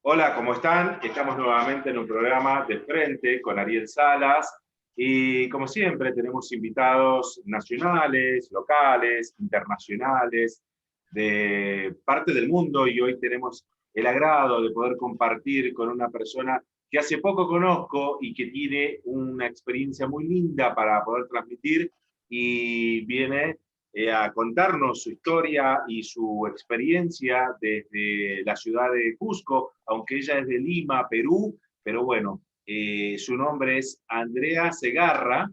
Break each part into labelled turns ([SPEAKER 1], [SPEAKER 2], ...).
[SPEAKER 1] Hola, ¿cómo están? Estamos nuevamente en un programa de Frente con Ariel Salas y como siempre tenemos invitados nacionales, locales, internacionales, de parte del mundo y hoy tenemos el agrado de poder compartir con una persona que hace poco conozco y que tiene una experiencia muy linda para poder transmitir y viene a contarnos su historia y su experiencia desde la ciudad de Cusco, aunque ella es de Lima, Perú, pero bueno, su nombre es Andrea Segarra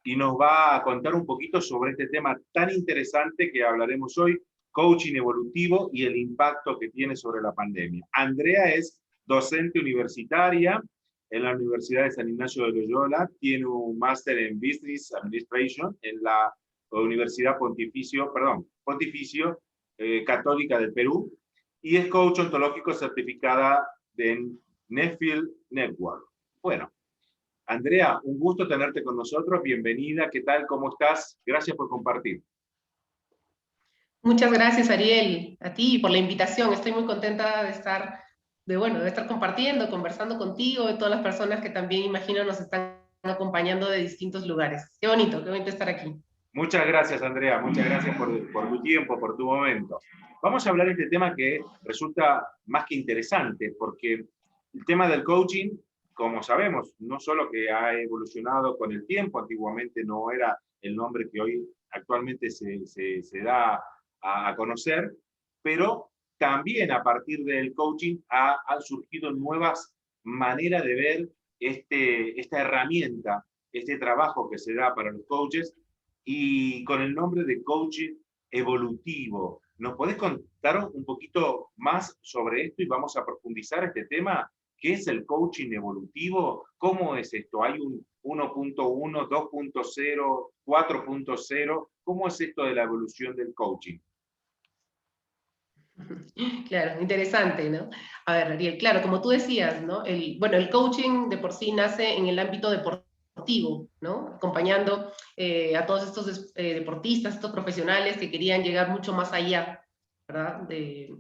[SPEAKER 1] y nos va a contar un poquito sobre este tema tan interesante que hablaremos hoy, coaching evolutivo y el impacto que tiene sobre la pandemia. Andrea es docente universitaria en la Universidad de San Ignacio de Loyola, tiene un máster en Business Administration en la Universidad Pontificio Católica del Perú y es coach ontológico certificada en Neffield Network. Bueno, Andrea, un gusto tenerte con nosotros, bienvenida, ¿qué tal? ¿Cómo estás? Gracias por compartir.
[SPEAKER 2] Muchas gracias, Ariel, a ti por la invitación. Estoy muy contenta de estar compartiendo, conversando contigo, de todas las personas que también imagino nos están acompañando de distintos lugares. Qué bonito estar aquí.
[SPEAKER 1] Muchas gracias, Andrea, muchas gracias por tu tiempo, por tu momento. Vamos a hablar de este tema que resulta más que interesante, porque el tema del coaching, como sabemos, no solo que ha evolucionado con el tiempo, antiguamente no era el nombre que hoy actualmente se da a conocer, pero también a partir del coaching han surgido nuevas maneras de ver esta herramienta, este trabajo que se da para los coaches y con el nombre de coaching evolutivo. ¿Nos podés contar un poquito más sobre esto y vamos a profundizar este tema? ¿Qué es el coaching evolutivo? ¿Cómo es esto? ¿Hay un 1.1, 2.0, 4.0? ¿Cómo es esto de la evolución del coaching?
[SPEAKER 2] Claro, interesante, ¿no? A ver, Ariel, claro, como tú decías, ¿no? El coaching de por sí nace en el ámbito deportivo, ¿no? Acompañando a todos estos deportistas, estos profesionales que querían llegar mucho más allá, ¿verdad? En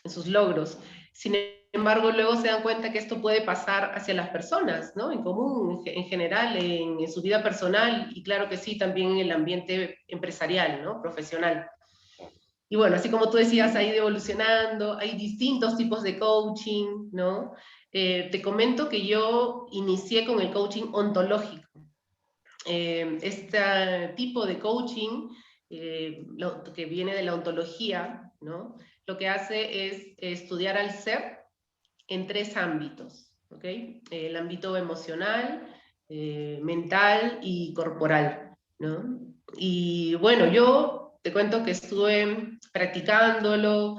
[SPEAKER 2] sus logros. Sin embargo, luego se dan cuenta que esto puede pasar hacia las personas, ¿no? En común, en general, en su vida personal y claro que sí, también en el ambiente empresarial, ¿no? Profesional. Y bueno, así como tú decías, ha ido evolucionando, hay distintos tipos de coaching, ¿no? Te comento que yo inicié con el coaching ontológico. Este tipo de coaching, que viene de la ontología, ¿no? Lo que hace es estudiar al ser en tres ámbitos, ¿ok? El ámbito emocional, mental y corporal, ¿no? Y bueno, yo te cuento que estuve practicándolo,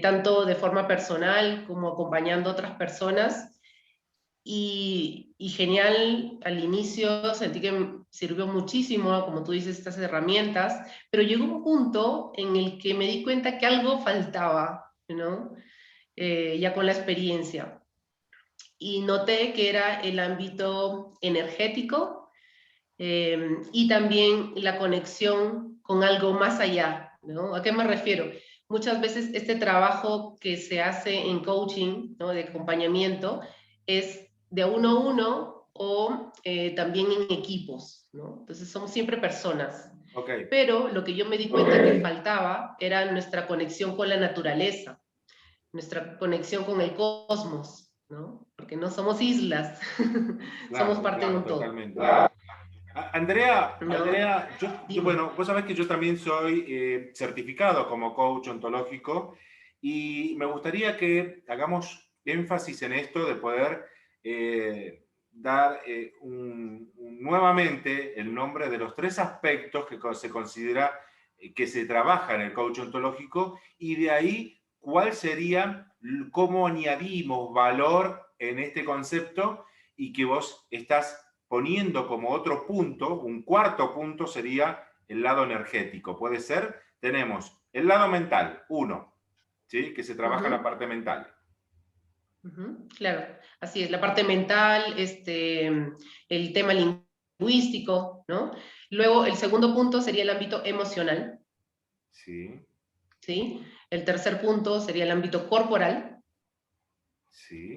[SPEAKER 2] tanto de forma personal como acompañando a otras personas, y genial, al inicio sentí que me sirvió muchísimo, como tú dices, estas herramientas, pero llegó un punto en el que me di cuenta que algo faltaba, ¿no? Ya con la experiencia. Y noté que era el ámbito energético y también la conexión con algo más allá, ¿no? ¿A qué me refiero? Muchas veces este trabajo que se hace en coaching, ¿no? De acompañamiento, es de uno a uno o también en equipos, ¿no? Entonces somos siempre personas.
[SPEAKER 1] Okay.
[SPEAKER 2] Pero lo que yo me di cuenta que faltaba era nuestra conexión con la naturaleza, nuestra conexión con el cosmos, ¿no? Porque no somos islas, somos
[SPEAKER 1] Claro,
[SPEAKER 2] parte de
[SPEAKER 1] claro,
[SPEAKER 2] un todo,
[SPEAKER 1] totalmente. Andrea,
[SPEAKER 2] ¿no? Dime.
[SPEAKER 1] bueno, vos sabés que yo también soy certificado como coach ontológico y me gustaría que hagamos énfasis en esto de poder dar nuevamente el nombre de los tres aspectos que se considera que se trabaja en el coach ontológico y de ahí cuál sería, cómo añadimos valor en este concepto y que vos estás poniendo como otro punto, un cuarto punto sería el lado energético. ¿Puede ser? Tenemos el lado mental, uno, ¿sí? Que se trabaja la parte mental.
[SPEAKER 2] Claro, así es, la parte mental, el tema lingüístico, ¿no? Luego, el segundo punto sería el ámbito emocional,
[SPEAKER 1] Sí,
[SPEAKER 2] ¿sí? El tercer punto sería el ámbito corporal,
[SPEAKER 1] Sí.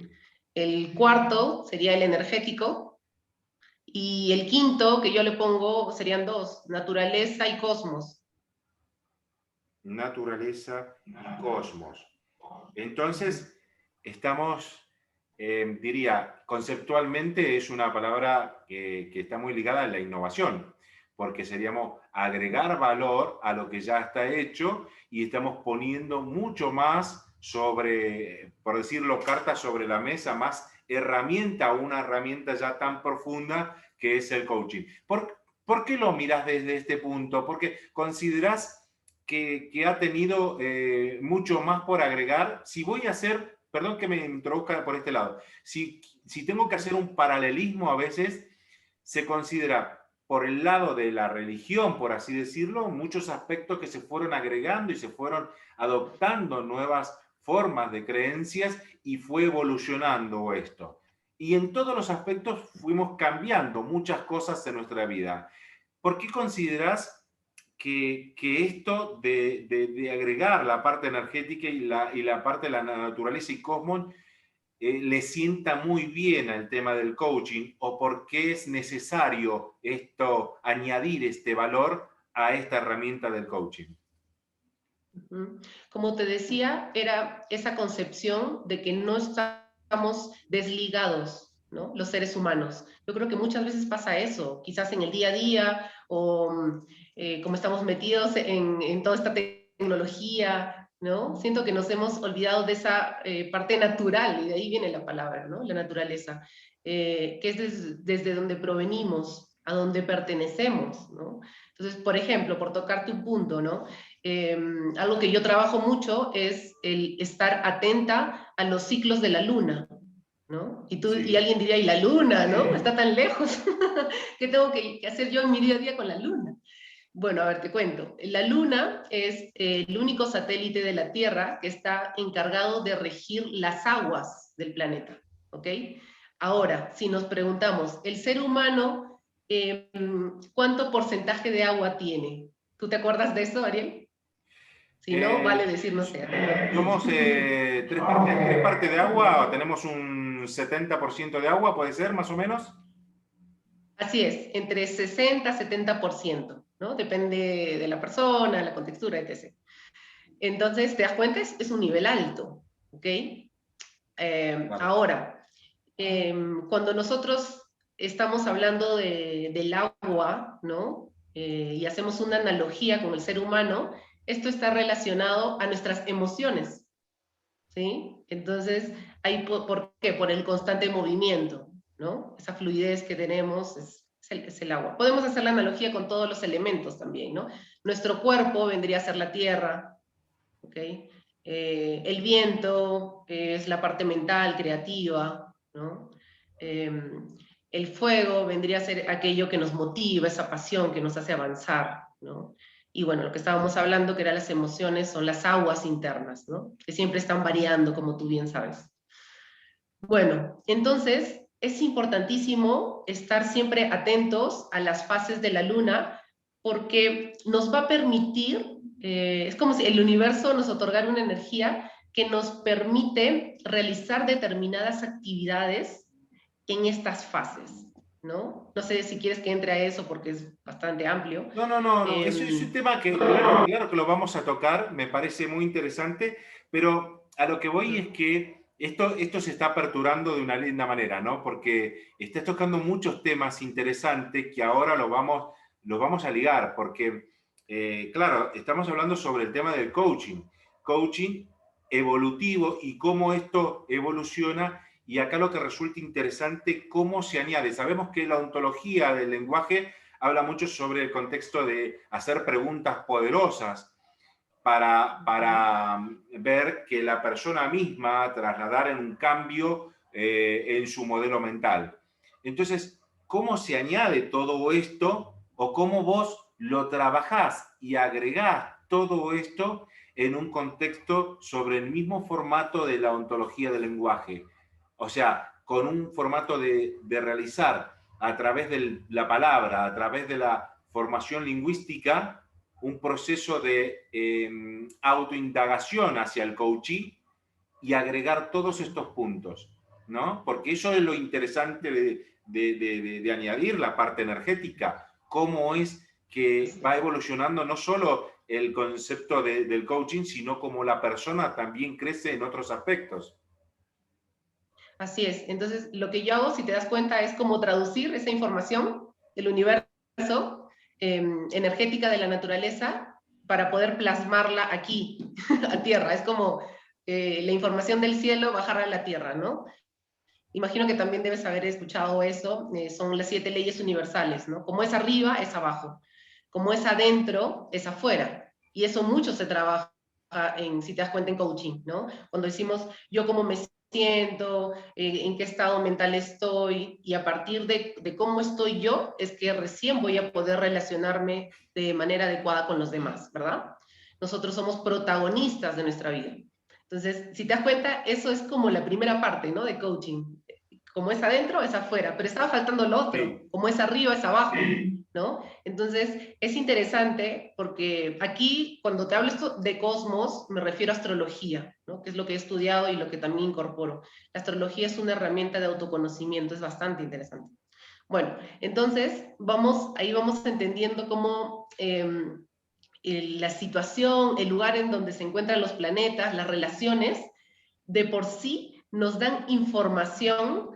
[SPEAKER 2] El cuarto sería el energético. Y el quinto que yo le pongo serían dos, naturaleza y cosmos.
[SPEAKER 1] Naturaleza y cosmos. Entonces, estamos, diría, conceptualmente es una palabra que está muy ligada a la innovación, porque seríamos agregar valor a lo que ya está hecho y estamos poniendo mucho más sobre, por decirlo, cartas sobre la mesa, más herramienta, una herramienta ya tan profunda que es el coaching. ¿Por qué lo miras desde este punto? Porque consideras que ha tenido mucho más por agregar. Si voy a hacer, perdón que me introduzca por este lado, si tengo que hacer un paralelismo a veces, se considera por el lado de la religión, por así decirlo, muchos aspectos que se fueron agregando y se fueron adoptando nuevas formas de creencias y fue evolucionando esto. Y en todos los aspectos fuimos cambiando muchas cosas en nuestra vida. ¿Por qué consideras que esto de agregar la parte energética y la parte de la naturaleza y cosmos le sienta muy bien al tema del coaching, o por qué es necesario esto, añadir este valor a esta herramienta del coaching?
[SPEAKER 2] Como te decía, era esa concepción de que no estamos desligados, ¿no? Los seres humanos. Yo creo que muchas veces pasa eso, quizás en el día a día o como estamos metidos en toda esta tecnología, ¿no? Siento que nos hemos olvidado de esa parte natural, y de ahí viene la palabra, ¿no? La naturaleza, que es desde donde provenimos, a donde pertenecemos, ¿no? Entonces, por ejemplo, por tocarte un punto, ¿no? Algo que yo trabajo mucho es el estar atenta a los ciclos de la luna, ¿no? Y
[SPEAKER 1] Sí.
[SPEAKER 2] alguien diría, ¿y la luna, no? Está tan lejos. ¿Qué tengo que hacer yo en mi día a día con la luna? Bueno, a ver, te cuento. La luna es el único satélite de la Tierra que está encargado de regir las aguas del planeta, ¿ok? Ahora, si nos preguntamos, ¿el ser humano cuánto porcentaje de agua tiene? ¿Tú te acuerdas de eso, Ariel? Si no,
[SPEAKER 1] Eh,
[SPEAKER 2] vale decir, no sé.
[SPEAKER 1] somos tres partes de agua, tenemos un 70% de agua, ¿puede ser, más o menos?
[SPEAKER 2] Así es, entre 60 y 70%, ¿no? Depende de la persona, la contextura, etc. Entonces, ¿te das cuenta? Es un nivel alto, ¿ok?
[SPEAKER 1] Claro.
[SPEAKER 2] Ahora, cuando nosotros estamos hablando del agua, ¿no? Y hacemos una analogía con el ser humano, esto está relacionado a nuestras emociones, ¿sí? Entonces, ahí, ¿por qué? Por el constante movimiento, ¿no? Esa fluidez que tenemos es el agua. Podemos hacer la analogía con todos los elementos también, ¿no? Nuestro cuerpo vendría a ser la tierra, ¿ok? El viento es la parte mental, creativa, ¿no? El fuego vendría a ser aquello que nos motiva, esa pasión que nos hace avanzar, ¿no? Y bueno, lo que estábamos hablando, que eran las emociones, son las aguas internas, ¿no? Que siempre están variando, como tú bien sabes. Bueno, entonces es importantísimo estar siempre atentos a las fases de la luna porque nos va a permitir, es como si el universo nos otorgara una energía que nos permite realizar determinadas actividades en estas fases, ¿no? No sé si quieres que entre a eso porque es bastante amplio.
[SPEAKER 1] No, no, no, no. Eso es un
[SPEAKER 2] Eh,
[SPEAKER 1] tema que, claro, claro que lo vamos a tocar, me parece muy interesante, pero a lo que voy es que esto se está aperturando de una linda manera, ¿no? Porque estás tocando muchos temas interesantes que ahora los vamos a ligar, porque, claro, estamos hablando sobre el tema del coaching, coaching evolutivo y cómo esto evoluciona. Y acá lo que resulta interesante, cómo se añade. Sabemos que la ontología del lenguaje habla mucho sobre el contexto de hacer preguntas poderosas para ver que la persona misma trasladar en un cambio en su modelo mental. Entonces, ¿cómo se añade todo esto o cómo vos lo trabajás y agregás todo esto en un contexto sobre el mismo formato de la ontología del lenguaje? O sea, con un formato de realizar a través de la palabra, a través de la formación lingüística, un proceso de autoindagación hacia el coachee y agregar todos estos puntos, ¿no? Porque eso es lo interesante de añadir la parte energética, cómo es que va evolucionando no solo el concepto del coaching, sino cómo la persona también crece en otros aspectos.
[SPEAKER 2] Así es. Entonces, lo que yo hago, si te das cuenta, es como traducir esa información del universo energética de la naturaleza para poder plasmarla aquí, a tierra. Es como la información del cielo bajar a la tierra, ¿no? Imagino que también debes haber escuchado eso, son las 7 leyes universales, ¿no? Como es arriba, es abajo. Como es adentro, es afuera. Y eso mucho se trabaja si te das cuenta, en coaching, ¿no? Cuando decimos, yo cómo me siento, en qué estado mental estoy, y a partir de cómo estoy yo, es que recién voy a poder relacionarme de manera adecuada con los demás, ¿verdad? Nosotros somos protagonistas de nuestra vida. Entonces, si te das cuenta, eso es como la primera parte, ¿no? De coaching. Como es adentro, es afuera, pero estaba faltando lo otro.
[SPEAKER 1] Sí.
[SPEAKER 2] Como es arriba, es abajo, ¿no? Entonces, es interesante porque aquí, cuando te hablo esto de cosmos, me refiero a astrología, ¿no? Que es lo que he estudiado y lo que también incorporo. La astrología es una herramienta de autoconocimiento, es bastante interesante. Bueno, entonces, ahí vamos entendiendo cómo la situación, el lugar en donde se encuentran los planetas, las relaciones, de por sí nos dan información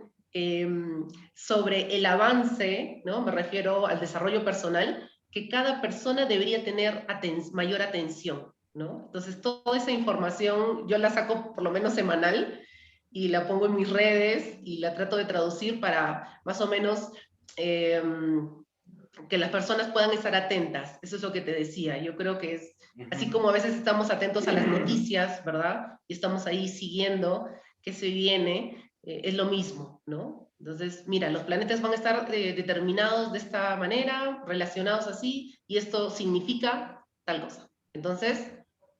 [SPEAKER 2] sobre el avance, ¿no? Me refiero al desarrollo personal, que cada persona debería tener mayor atención, ¿no? Entonces, toda esa información yo la saco por lo menos semanal y la pongo en mis redes y la trato de traducir para más o menos eh, que las personas puedan estar atentas. Eso es lo que te decía. Yo creo que es, así como a veces estamos atentos a las noticias, ¿verdad? Y estamos ahí siguiendo qué se viene, es lo mismo, ¿no? Entonces, mira, los planetas van a estar determinados de esta manera, relacionados así, y esto significa tal cosa. Entonces,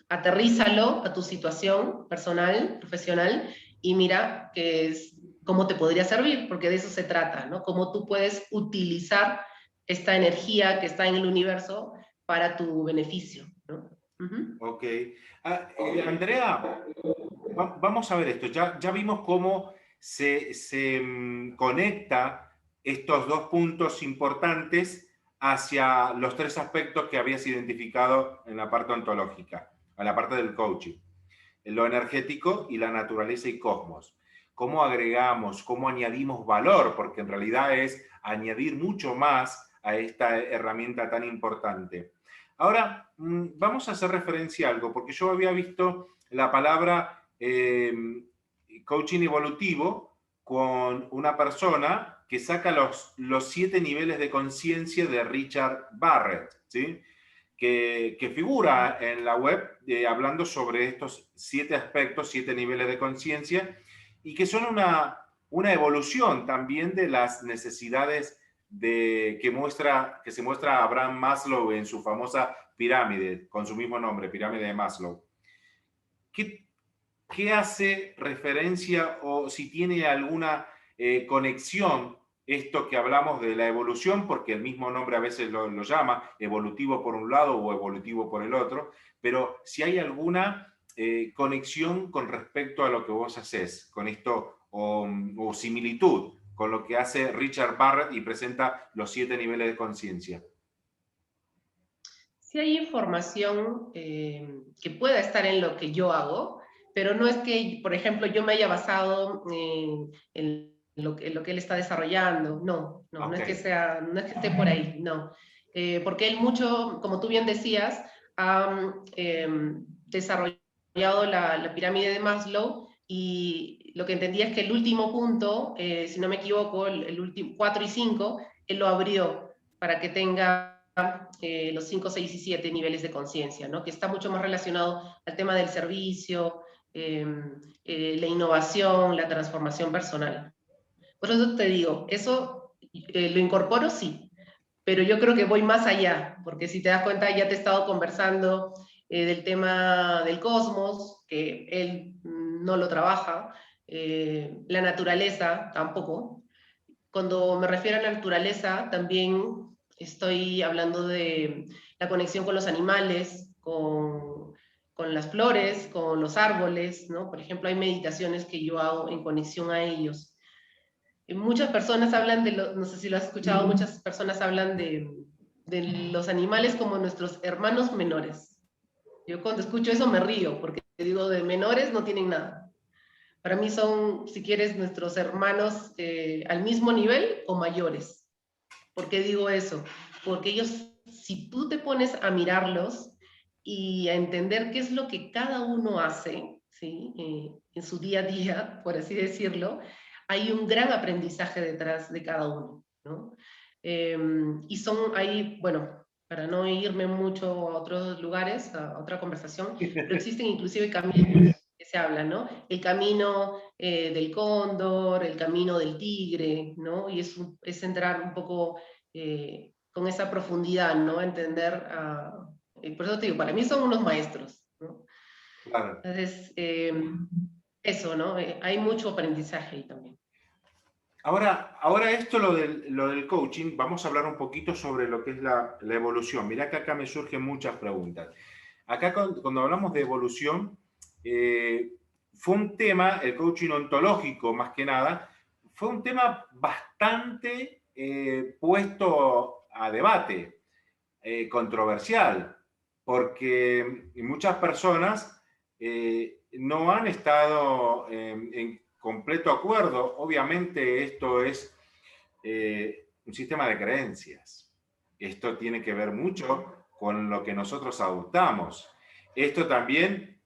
[SPEAKER 2] aterrízalo a tu situación personal, profesional, y mira que es cómo te podría servir, porque de eso se trata, ¿no? Cómo tú puedes utilizar esta energía que está en el universo para tu beneficio, ¿no?
[SPEAKER 1] Ok. Andrea, vamos a ver esto. Ya vimos cómo se conecta estos dos puntos importantes hacia los tres aspectos que habías identificado en la parte ontológica, a la parte del coaching. Lo energético y la naturaleza y cosmos. ¿Cómo agregamos, cómo añadimos valor? Porque en realidad es añadir mucho más a esta herramienta tan importante. Ahora, vamos a hacer referencia a algo, porque yo había visto la palabra coaching evolutivo con una persona que saca los 7 niveles de conciencia de Richard Barrett, ¿sí? Que figura en la web hablando sobre estos 7 aspectos, 7 niveles de conciencia, y que son una evolución también de las necesidades que se muestra Abraham Maslow en su famosa pirámide, con su mismo nombre, pirámide de Maslow. ¿Qué hace referencia o si tiene alguna conexión esto que hablamos de la evolución, porque el mismo nombre a veces lo llama evolutivo por un lado o evolutivo por el otro, pero si hay alguna conexión con respecto a lo que vos haces, con esto o similitud con lo que hace Richard Barrett y presenta los 7 niveles de conciencia.
[SPEAKER 2] Sí hay información que pueda estar en lo que yo hago, pero no es que, por ejemplo, yo me haya basado en lo que él está desarrollando. No,
[SPEAKER 1] Okay.
[SPEAKER 2] No es que esté por ahí, no. Porque él mucho, como tú bien decías, ha desarrollado la pirámide de Maslow, y lo que entendía es que el último punto, si no me equivoco, el último 4 y 5, él lo abrió para que tenga los 5, 6 y 7 niveles de conciencia, ¿no? Que está mucho más relacionado al tema del servicio, la innovación, la transformación personal. Por eso te digo, eso lo incorporo, sí, pero yo creo que voy más allá, porque si te das cuenta, ya te he estado conversando del tema del cosmos, que él no lo trabaja, la naturaleza tampoco. Cuando me refiero a la naturaleza, también estoy hablando de la conexión con los animales, con con las flores, con los árboles, ¿no? Por ejemplo, hay meditaciones que yo hago en conexión a ellos. Y muchas personas hablan no sé si lo has escuchado, muchas personas hablan de los animales como nuestros hermanos menores. Yo cuando escucho eso me río, porque digo, de menores no tienen nada. Para mí son, si quieres, nuestros hermanos al mismo nivel o mayores. ¿Por qué digo eso? Porque ellos, si tú te pones a mirarlos y a entender qué es lo que cada uno hace, ¿sí? En su día a día, por así decirlo, hay un gran aprendizaje detrás de cada uno, ¿no? Y son ahí, bueno, para no irme mucho a otros lugares, a otra conversación, pero existen inclusive caminos que se hablan, ¿no? El camino del cóndor, el camino del tigre, ¿no? Y es entrar un poco con esa profundidad, ¿no? Entender, por eso te digo, para mí son unos maestros, ¿no?
[SPEAKER 1] Claro.
[SPEAKER 2] Entonces, eso, ¿no? Hay mucho aprendizaje ahí también.
[SPEAKER 1] Ahora esto, lo del coaching, vamos a hablar un poquito sobre lo que es la evolución. Mirá que acá me surgen muchas preguntas. Acá cuando hablamos de evolución, fue un tema, el coaching ontológico más que nada, fue un tema bastante puesto a debate, controversial, porque muchas personas no han estado en completo acuerdo. Obviamente esto es un sistema de creencias. Esto tiene que ver mucho con lo que nosotros adoptamos. Esto también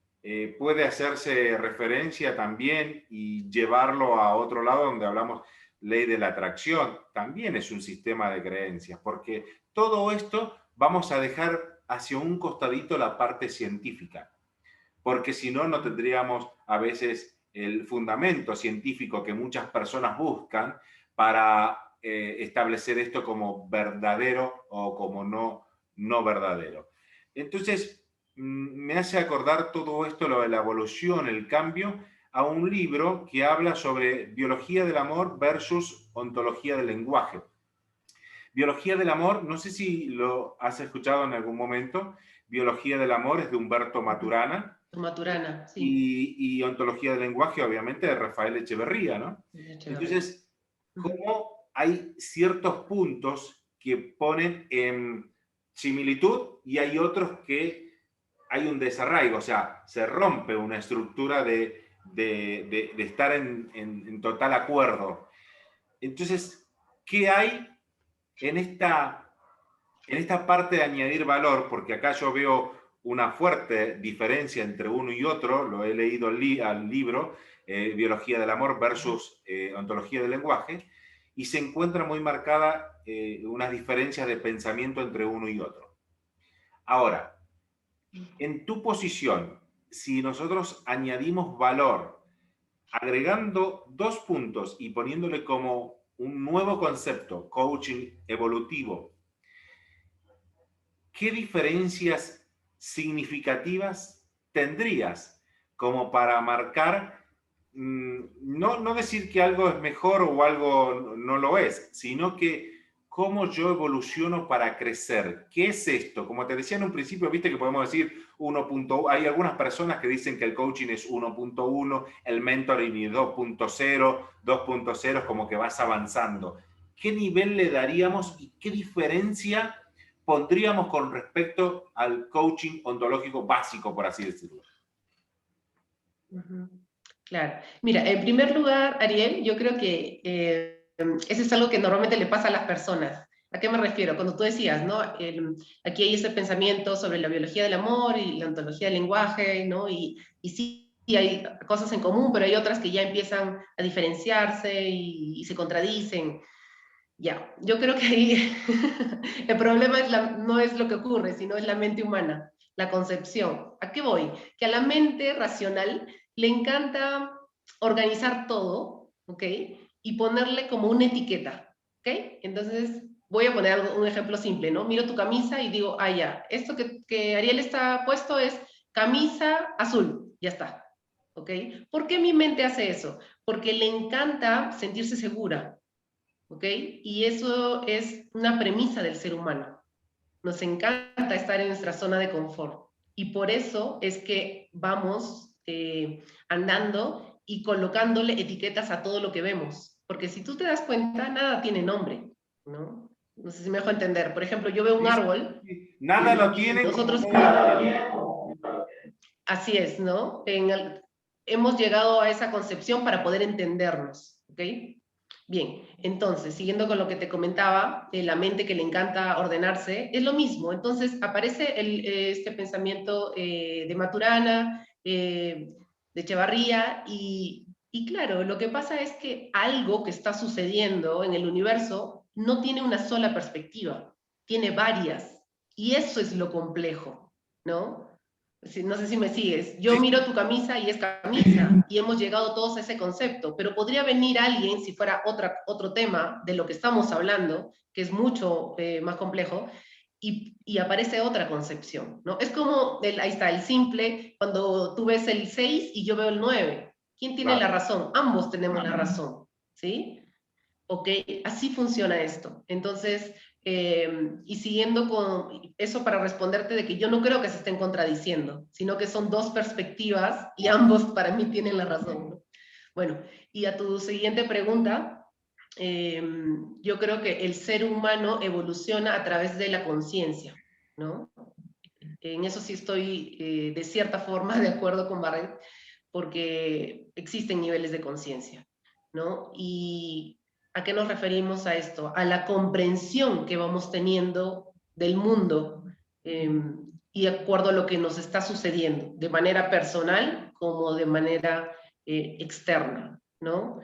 [SPEAKER 1] puede hacerse referencia también y llevarlo a otro lado donde hablamos ley de la atracción. También es un sistema de creencias, porque todo esto vamos a dejar hacia un costadito la parte científica, porque si no, no tendríamos a veces el fundamento científico que muchas personas buscan para establecer esto como verdadero o como no verdadero. Entonces, me hace acordar todo esto, lo de la evolución, el cambio, a un libro que habla sobre biología del amor versus ontología del lenguaje. Biología del amor, no sé si lo has escuchado en algún momento, Biología del amor es de Humberto Maturana,
[SPEAKER 2] Maturana, sí.
[SPEAKER 1] y ontología del lenguaje, obviamente, de Rafael Echeverría, ¿no?
[SPEAKER 2] Echeverría.
[SPEAKER 1] Entonces, ¿cómo hay ciertos puntos que ponen en similitud y hay otros que hay un desarraigo? O sea, se rompe una estructura de estar en total acuerdo. Entonces, ¿qué hay en esta parte de añadir valor? Porque acá yo veo una fuerte diferencia entre uno y otro, lo he leído al libro, Biología del Amor versus Ontología del Lenguaje, y se encuentra muy marcada unas diferencias de pensamiento entre uno y otro. Ahora, en tu posición, si nosotros añadimos valor, agregando 2 puntos y poniéndole como un nuevo concepto, coaching evolutivo, ¿qué diferencias significativas tendrías como para marcar, no decir que algo es mejor o algo no lo es, sino que cómo yo evoluciono para crecer? ¿Qué es esto? Como te decía en un principio, viste que podemos decir 1.1, hay algunas personas que dicen que el coaching es 1.1, el mentoring es 2.0, 2.0 es como que vas avanzando. ¿Qué nivel le daríamos y qué diferencia pondríamos con respecto al coaching ontológico básico, por así decirlo?
[SPEAKER 2] Claro. Mira, en primer lugar, Ariel, yo creo que eso es algo que normalmente le pasa a las personas. ¿A qué me refiero? Cuando tú decías, ¿no? Aquí hay ese pensamiento sobre la biología del amor y la ontología del lenguaje, ¿no? Y sí, hay cosas en común, pero hay otras que ya empiezan a diferenciarse y se contradicen. Ya, yo creo que ahí el problema no es lo que ocurre, sino es la mente humana, la concepción. ¿A qué voy? Que a la mente racional le encanta organizar todo, ¿ok? Y ponerle como una etiqueta, ¿ok? Entonces, voy a poner un ejemplo simple, ¿no? Miro tu camisa y digo, ah, ya, esto que Ariel está puesto es camisa azul, ya está, ¿ok? ¿Por qué mi mente hace eso? Porque le encanta sentirse segura, ¿ok? Y eso es una premisa del ser humano. Nos encanta estar en nuestra zona de confort. Y por eso es que vamos andando y colocándole etiquetas a todo lo que vemos. Porque si tú te das cuenta, nada tiene nombre, ¿no? No sé si me dejo entender. Por ejemplo, yo veo un
[SPEAKER 1] Sí, sí,
[SPEAKER 2] árbol
[SPEAKER 1] sí. Nada lo
[SPEAKER 2] y
[SPEAKER 1] tiene como
[SPEAKER 2] nosotros...
[SPEAKER 1] todo lo tiene.
[SPEAKER 2] Así es, ¿no? Hemos llegado a esa concepción para poder entendernos, ¿ok? Bien, entonces, siguiendo con lo que te comentaba, la mente que le encanta ordenarse, es lo mismo. Entonces, aparece este pensamiento de Maturana, de Echevarría, y claro, lo que pasa es que algo que está sucediendo en el universo no tiene una sola perspectiva, tiene varias, y eso es lo complejo, ¿no? No sé si me sigues. Yo
[SPEAKER 1] Sí,
[SPEAKER 2] miro
[SPEAKER 1] sí.
[SPEAKER 2] tu camisa y es camisa, y hemos llegado todos a ese concepto, pero podría venir alguien, si fuera otro tema de lo que estamos hablando, que es mucho más complejo, y aparece otra concepción, ¿no? Es como, ahí está, el simple, cuando tú ves el 6 y yo veo el 9. ¿Quién tiene la
[SPEAKER 1] Claro.
[SPEAKER 2] razón? Ambos tenemos la razón, ¿sí? ¿Ok? Así funciona esto. Entonces, y siguiendo con eso para responderte de que yo no creo que se estén contradiciendo, sino que son dos perspectivas y ambos para mí tienen la razón, ¿no? Bueno, y a tu siguiente pregunta, yo creo que el ser humano evoluciona a través de la conciencia, ¿no? En eso sí estoy de cierta forma de acuerdo con Barrett, porque existen niveles de conciencia, ¿no? ¿Y a qué nos referimos a esto? A la comprensión que vamos teniendo del mundo eh, y de acuerdo a lo que nos está sucediendo, de manera personal como de manera externa, ¿no?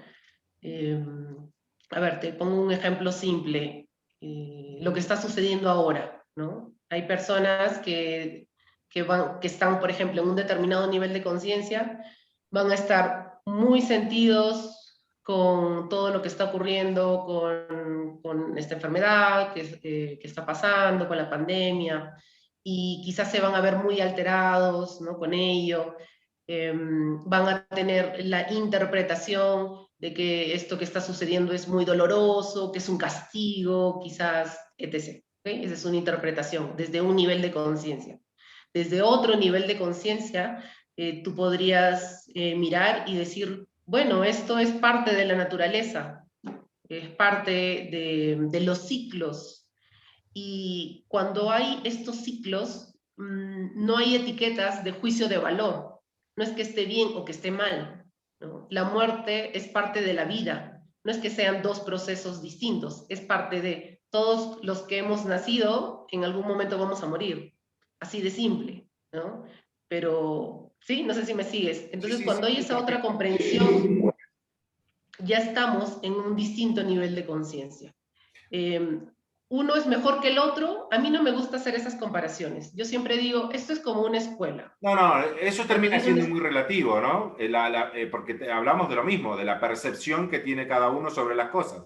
[SPEAKER 2] Eh, a ver, te pongo un ejemplo simple, lo que está sucediendo ahora, ¿no? Hay personas que están, por ejemplo, en un determinado nivel de conciencia, van a estar muy sentidos con todo lo que está ocurriendo, con esta enfermedad que está pasando, con la pandemia, y quizás se van a ver muy alterados, ¿no? Con ello. Van a tener la interpretación de que esto que está sucediendo es muy doloroso, que es un castigo, quizás, etc. ¿Okay? Esa es una interpretación desde un nivel de conciencia. Desde otro nivel de conciencia, tú podrías mirar y decir, bueno, esto es parte de la naturaleza, es parte de los ciclos. Y cuando hay estos ciclos, no hay etiquetas de juicio de valor. No es que esté bien o que esté mal, ¿no? La muerte es parte de la vida. No es que sean dos procesos distintos, es parte de todos los que hemos nacido, en algún momento vamos a morir. Así de simple, ¿no? Pero sí, no sé si me sigues.
[SPEAKER 1] Sí,
[SPEAKER 2] Entonces,
[SPEAKER 1] sí, sí,
[SPEAKER 2] cuando hay
[SPEAKER 1] sí,
[SPEAKER 2] esa otra
[SPEAKER 1] perfecto.
[SPEAKER 2] comprensión, ya estamos en un distinto nivel de conciencia. Eh, Uno es mejor que el otro, a mí no me gusta hacer esas comparaciones. Yo siempre digo, esto es como una escuela.
[SPEAKER 1] No, no, eso
[SPEAKER 2] Cuando
[SPEAKER 1] termina
[SPEAKER 2] digo una
[SPEAKER 1] siendo
[SPEAKER 2] escuela,
[SPEAKER 1] muy relativo, ¿no? Porque hablamos de lo mismo, de la percepción que tiene cada uno sobre las cosas.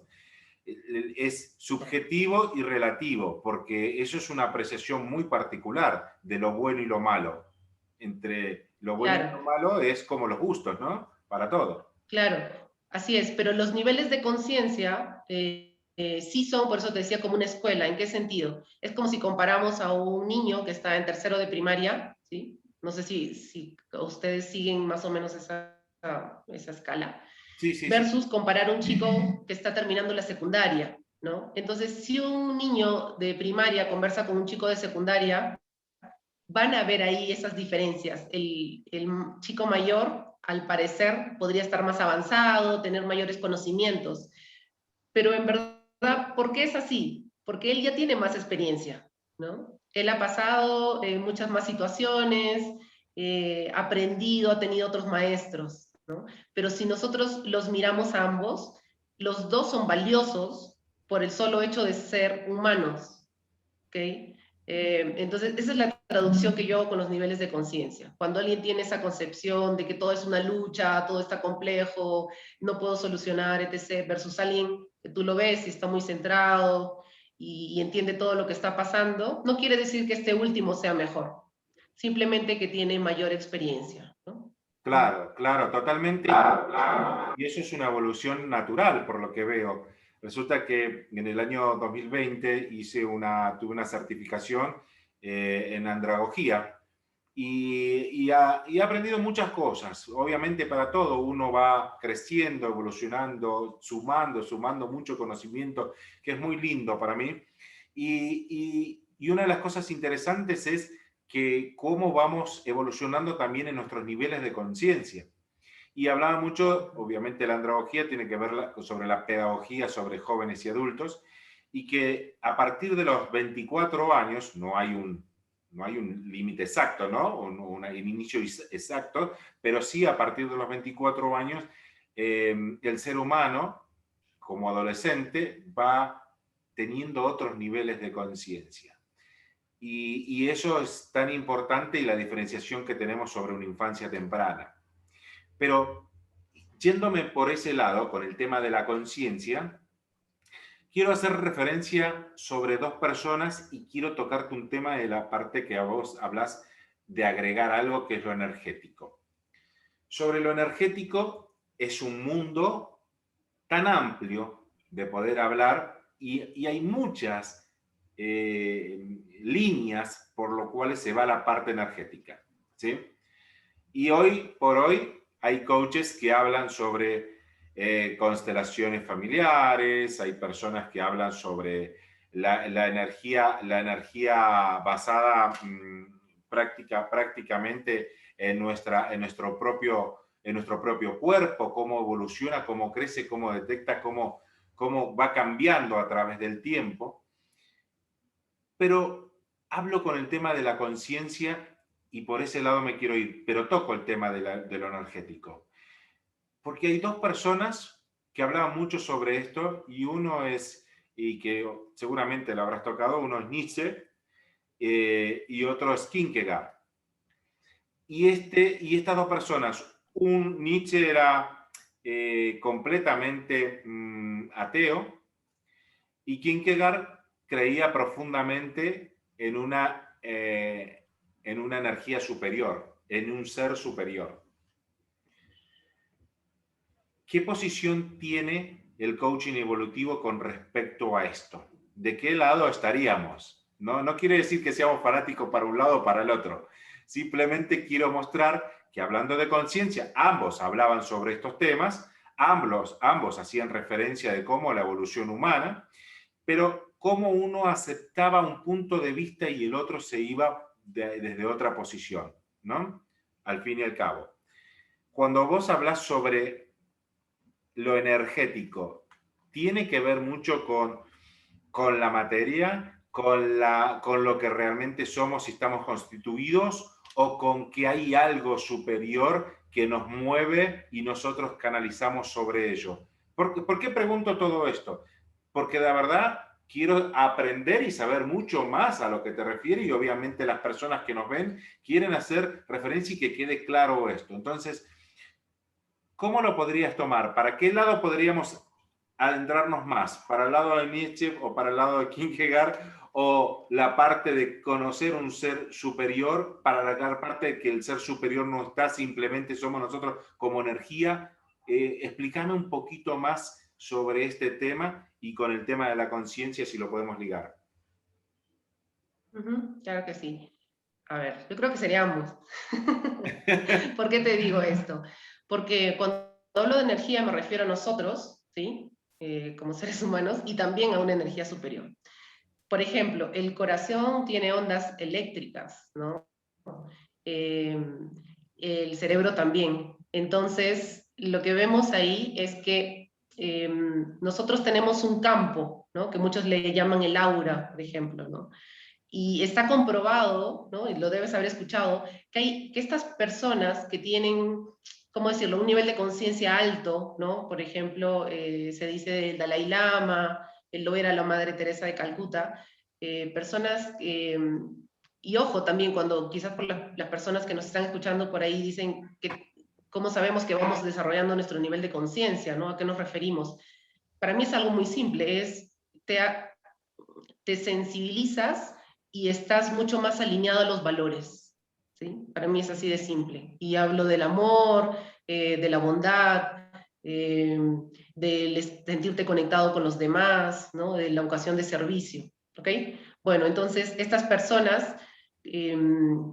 [SPEAKER 1] Es subjetivo y relativo, porque eso es una apreciación muy particular de lo bueno y lo malo. Entre lo bueno y lo
[SPEAKER 2] claro,
[SPEAKER 1] malo es como los gustos, ¿no? Para todo.
[SPEAKER 2] claro, así es, pero los niveles de conciencia sí son, por eso te decía, como una escuela. ¿En qué sentido? Es como si comparamos a un niño que está en tercero de primaria, ¿sí? No sé si ustedes siguen más o menos esa escala,
[SPEAKER 1] Sí, sí, sí.
[SPEAKER 2] versus comparar a un chico que está terminando la secundaria, ¿no? Entonces, si un niño de primaria conversa con un chico de secundaria, van a ver ahí esas diferencias. El chico mayor, al parecer, podría estar más avanzado, tener mayores conocimientos, pero en verdad, ¿por qué es así? Porque él ya tiene más experiencia, ¿no? Él ha pasado muchas más situaciones, ha aprendido, ha tenido otros maestros, ¿no? Pero si nosotros los miramos a ambos, los dos son valiosos por el solo hecho de ser humanos, ¿ok? Entonces, esa es la traducción que yo hago con los niveles de conciencia. Cuando alguien tiene esa concepción de que todo es una lucha, todo está complejo, no puedo solucionar, etc., versus alguien que tú lo ves y está muy centrado y entiende todo lo que está pasando, no quiere decir que este último sea mejor, simplemente que tiene mayor experiencia, ¿no?
[SPEAKER 1] Claro, claro, totalmente. Y eso es una evolución natural, por lo que veo. Resulta que en el año 2020 tuve una certificación en andragogía. y he aprendido muchas cosas. Obviamente para todo uno va creciendo, evolucionando, sumando mucho conocimiento, que es muy lindo para mí. Y una de las cosas interesantes es que cómo vamos evolucionando también en nuestros niveles de conciencia. Y hablaba mucho, obviamente la andragogía tiene que ver sobre la pedagogía sobre jóvenes y adultos, y que a partir de los 24 años, no hay un límite exacto, ¿no? Un inicio exacto, pero sí a partir de los 24 años, el ser humano, como adolescente, va teniendo otros niveles de conciencia. Y eso es tan importante y la diferenciación que tenemos sobre una infancia temprana. Pero yéndome por ese lado, con el tema de la conciencia, quiero hacer referencia sobre dos personas y quiero tocarte un tema de la parte que a vos hablas de agregar algo que es lo energético. Sobre lo energético es un mundo tan amplio de poder hablar y hay muchas líneas por lo cuales se va la parte energética, ¿sí? Y hoy por hoy hay coaches que hablan sobre constelaciones familiares, hay personas que hablan sobre la energía basada prácticamente en nuestro propio cuerpo, cómo evoluciona, cómo crece, cómo detecta, cómo va cambiando a través del tiempo. Pero hablo con el tema de la conciencia y por ese lado me quiero ir, pero toco el tema de lo energético. Porque hay dos personas que hablaban mucho sobre esto y uno es, y que seguramente lo habrás tocado, uno es Nietzsche y otro es Kierkegaard. Y estas dos personas, Nietzsche era completamente ateo y Kierkegaard creía profundamente en una energía superior, en un ser superior. ¿Qué posición tiene el coaching evolutivo con respecto a esto? ¿De qué lado estaríamos? No quiere decir que seamos fanáticos para un lado o para el otro. Simplemente quiero mostrar que hablando de conciencia, ambos hablaban sobre estos temas, ambos hacían referencia de cómo la evolución humana, pero cómo uno aceptaba un punto de vista y el otro se iba desde otra posición, ¿no? Al fin y al cabo. Cuando vos hablas sobre lo energético, ¿tiene que ver mucho con la materia, con lo que realmente somos y estamos constituidos, o con que hay algo superior que nos mueve y nosotros canalizamos sobre ello? ¿Por qué pregunto todo esto? Porque de verdad quiero aprender y saber mucho más a lo que te refieres y obviamente las personas que nos ven quieren hacer referencia y que quede claro esto. Entonces, ¿cómo lo podrías tomar? ¿Para qué lado podríamos adentrarnos más? ¿Para el lado de Nietzsche o para el lado de Kierkegaard? ¿O la parte de conocer un ser superior para la parte de que el ser superior no está, simplemente somos nosotros como energía? Explícame un poquito más sobre este tema y con el tema de la conciencia, si lo podemos ligar.
[SPEAKER 2] Claro que sí. A ver, yo creo que sería ambos. ¿Por qué te digo esto? Porque cuando hablo de energía me refiero a nosotros, ¿sí? Como seres humanos, y también a una energía superior. Por ejemplo, el corazón tiene ondas eléctricas, ¿no? El cerebro también. Entonces, lo que vemos ahí es que nosotros tenemos un campo, ¿no? Que muchos le llaman el aura, por ejemplo, ¿no? Y está comprobado, ¿no? Y lo debes haber escuchado, que estas personas que tienen, ¿cómo decirlo?, un nivel de conciencia alto, ¿no? Por ejemplo, se dice del Dalai Lama, lo era la Madre Teresa de Calcuta, personas, y ojo también cuando quizás por las personas que nos están escuchando por ahí dicen que cómo sabemos que vamos desarrollando nuestro nivel de conciencia, ¿no? ¿A qué nos referimos? Para mí es algo muy simple, te sensibilizas y estás mucho más alineado a los valores, ¿sí? Para mí es así de simple. Y hablo del amor, de la bondad, del sentirte conectado con los demás, ¿no? De la ocasión de servicio, ¿ok? Bueno, entonces estas personas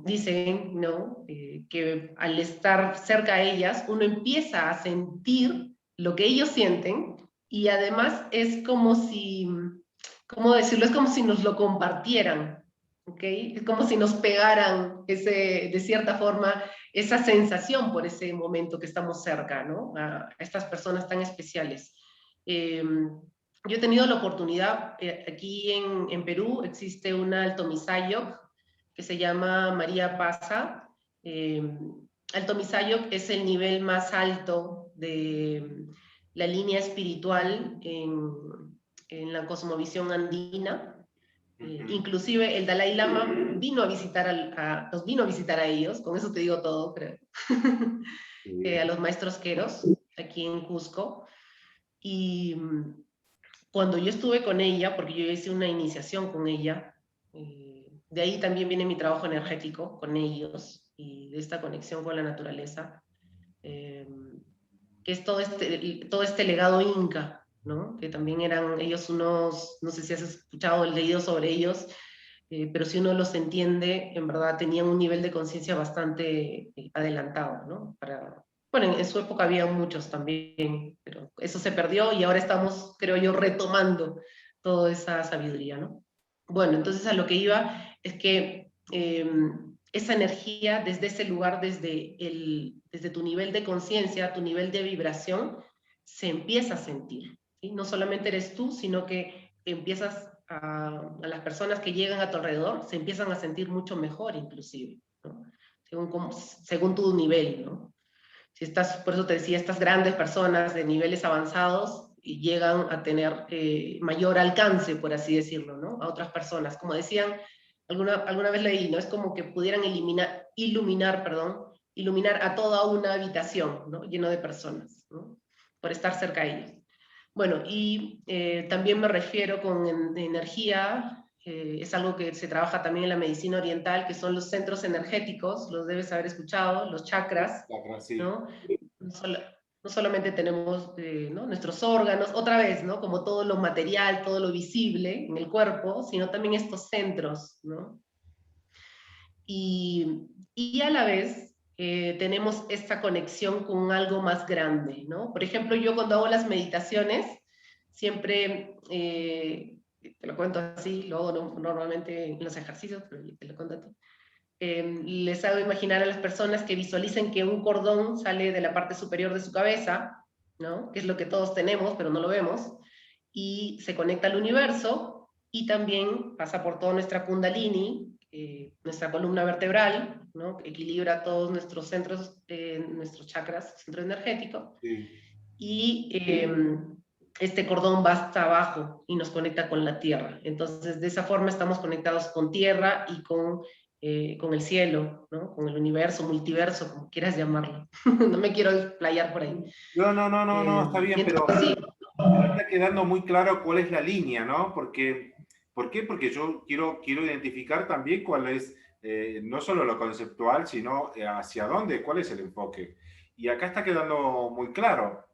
[SPEAKER 2] dicen, ¿no? Que al estar cerca a ellas, uno empieza a sentir lo que ellos sienten y además es como si, ¿cómo decirlo? Es como si nos lo compartieran, ¿ok? Es como si nos pegaran de cierta forma esa sensación por ese momento que estamos cerca, ¿no? A estas personas tan especiales. Yo he tenido la oportunidad, aquí en Perú existe una Alto Misayo que se llama María Pasa. Eh, Alto Misayo es el nivel más alto de la línea espiritual en la cosmovisión andina. Inclusive el Dalai Lama vino a visitar nos vino a visitar a ellos, con eso te digo todo, creo, a los maestros queros, aquí en Cusco. Y cuando yo estuve con ella, porque yo hice una iniciación con ella, de ahí también viene mi trabajo energético con ellos y de esta conexión con la naturaleza, que es todo este legado inca, ¿no? Que también eran ellos unos, no sé si has escuchado o leído sobre ellos, pero si uno los entiende, en verdad tenían un nivel de conciencia bastante adelantado, ¿no? Bueno, en su época había muchos también, pero eso se perdió y ahora estamos, creo yo, retomando toda esa sabiduría, ¿no? Bueno, entonces a lo que iba es que esa energía desde ese lugar, desde tu nivel de conciencia, tu nivel de vibración, se empieza a sentir, ¿sí? No solamente eres tú, sino que empiezas a las personas que llegan a tu alrededor, se empiezan a sentir mucho mejor inclusive, ¿no? Según tu nivel, ¿no? Si estás, por eso te decía, estas grandes personas de niveles avanzados y llegan a tener mayor alcance, por así decirlo, ¿no? A otras personas. Como decían, alguna vez leí, ¿no? Es como que pudieran iluminar a toda una habitación, ¿no? Lleno de personas, ¿no? Por estar cerca de ellos. Bueno, y también me refiero con energía, es algo que se trabaja también en la medicina oriental, que son los centros energéticos, los debes haber escuchado, los chakras,
[SPEAKER 1] Sí.
[SPEAKER 2] ¿no? No solamente tenemos ¿no? nuestros órganos, otra vez, ¿no? Como todo lo material, todo lo visible en el cuerpo, sino también estos centros, ¿no? Y a la vez tenemos esta conexión con algo más grande, ¿no? Por ejemplo, yo cuando hago las meditaciones, siempre, te lo cuento así, lo hago normalmente en los ejercicios, pero te lo cuento a ti. Les hago imaginar a las personas que visualicen que un cordón sale de la parte superior de su cabeza, ¿no? Que es lo que todos tenemos, pero no lo vemos, y se conecta al universo, y también pasa por toda nuestra kundalini, nuestra columna vertebral, ¿no? Que equilibra todos nuestros centros, nuestros chakras, centro energético,
[SPEAKER 1] Sí.
[SPEAKER 2] y este cordón va hasta abajo y nos conecta con la tierra. Entonces, de esa forma estamos conectados con tierra y con el cielo, ¿no? Con el universo, multiverso, como quieras llamarlo. No me quiero explayar por ahí.
[SPEAKER 1] No, está bien, pero
[SPEAKER 2] Entonces, sí,
[SPEAKER 1] está quedando muy claro cuál es la línea, ¿no? Porque, ¿por qué? Porque yo quiero identificar también cuál es, no solo lo conceptual, sino hacia dónde, cuál es el enfoque. Y acá está quedando muy claro,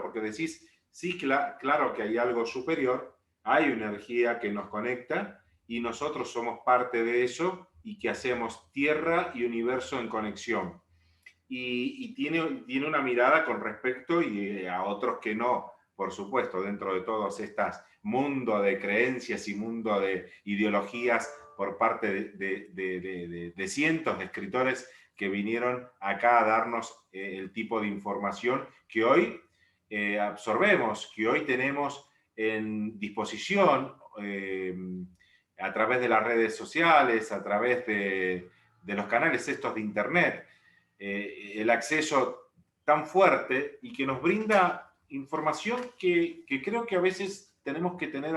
[SPEAKER 1] porque decís, sí, claro que hay algo superior, hay una energía que nos conecta y nosotros somos parte de eso y que hacemos tierra y universo en conexión. Y tiene una mirada con respecto y a otros que no, por supuesto, dentro de todos estos mundo de creencias y mundo de ideologías por parte de cientos de escritores que vinieron acá a darnos el tipo de información que hoy absorbemos, que hoy tenemos en disposición a través de las redes sociales, a través de los canales estos de internet, el acceso tan fuerte y que nos brinda información que creo que a veces tenemos que tener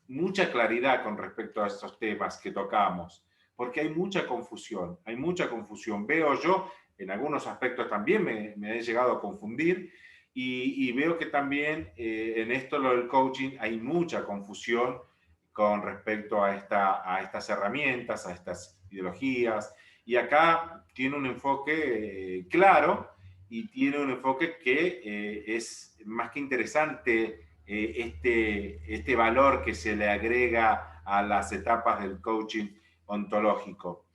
[SPEAKER 1] mucha claridad con respecto a estos temas que tocamos, porque hay mucha confusión. Veo yo, en algunos aspectos también me he llegado a confundir y veo que también en esto lo del coaching hay mucha confusión con respecto a estas herramientas, a estas ideologías. Y acá tiene un enfoque claro y tiene un enfoque que es más que interesante este valor que se le agrega a las etapas del coaching ontológico.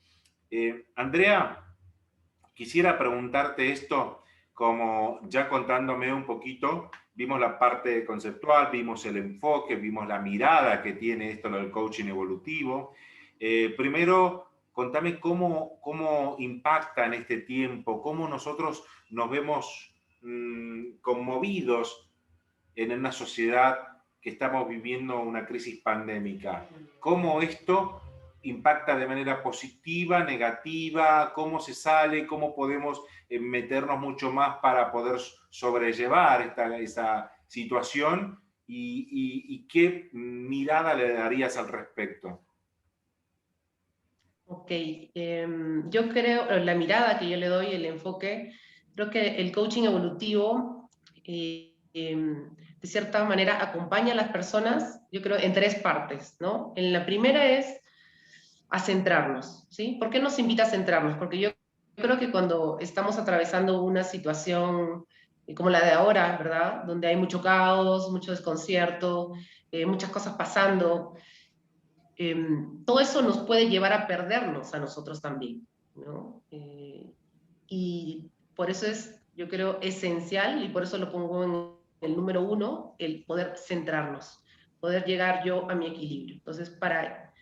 [SPEAKER 1] Andrea, quisiera preguntarte esto, como ya contándome un poquito, vimos la parte conceptual, vimos el enfoque, vimos la mirada que tiene esto del coaching evolutivo. Primero, contame cómo impacta en este tiempo, cómo nosotros nos vemos conmovidos en una sociedad que estamos viviendo una crisis pandémica. ¿Cómo esto impacta de manera positiva, negativa? ¿Cómo se sale? ¿Cómo podemos meternos mucho más para poder sobrellevar esa situación? ¿Y qué mirada le darías al respecto?
[SPEAKER 2] Ok, yo creo, la mirada que yo le doy, el enfoque, creo que el coaching evolutivo, de cierta manera, acompaña a las personas, yo creo, en tres partes, ¿no? En la primera es a centrarnos, ¿sí? ¿Por qué nos invita a centrarnos? Porque yo creo que cuando estamos atravesando una situación como la de ahora, ¿verdad? Donde hay mucho caos, mucho desconcierto, muchas cosas pasando, todo eso nos puede llevar a perdernos a nosotros también, ¿no? Y por eso es, yo creo, esencial, y por eso lo pongo en el número uno, el poder centrarnos, poder llegar yo a mi equilibrio. Entonces, para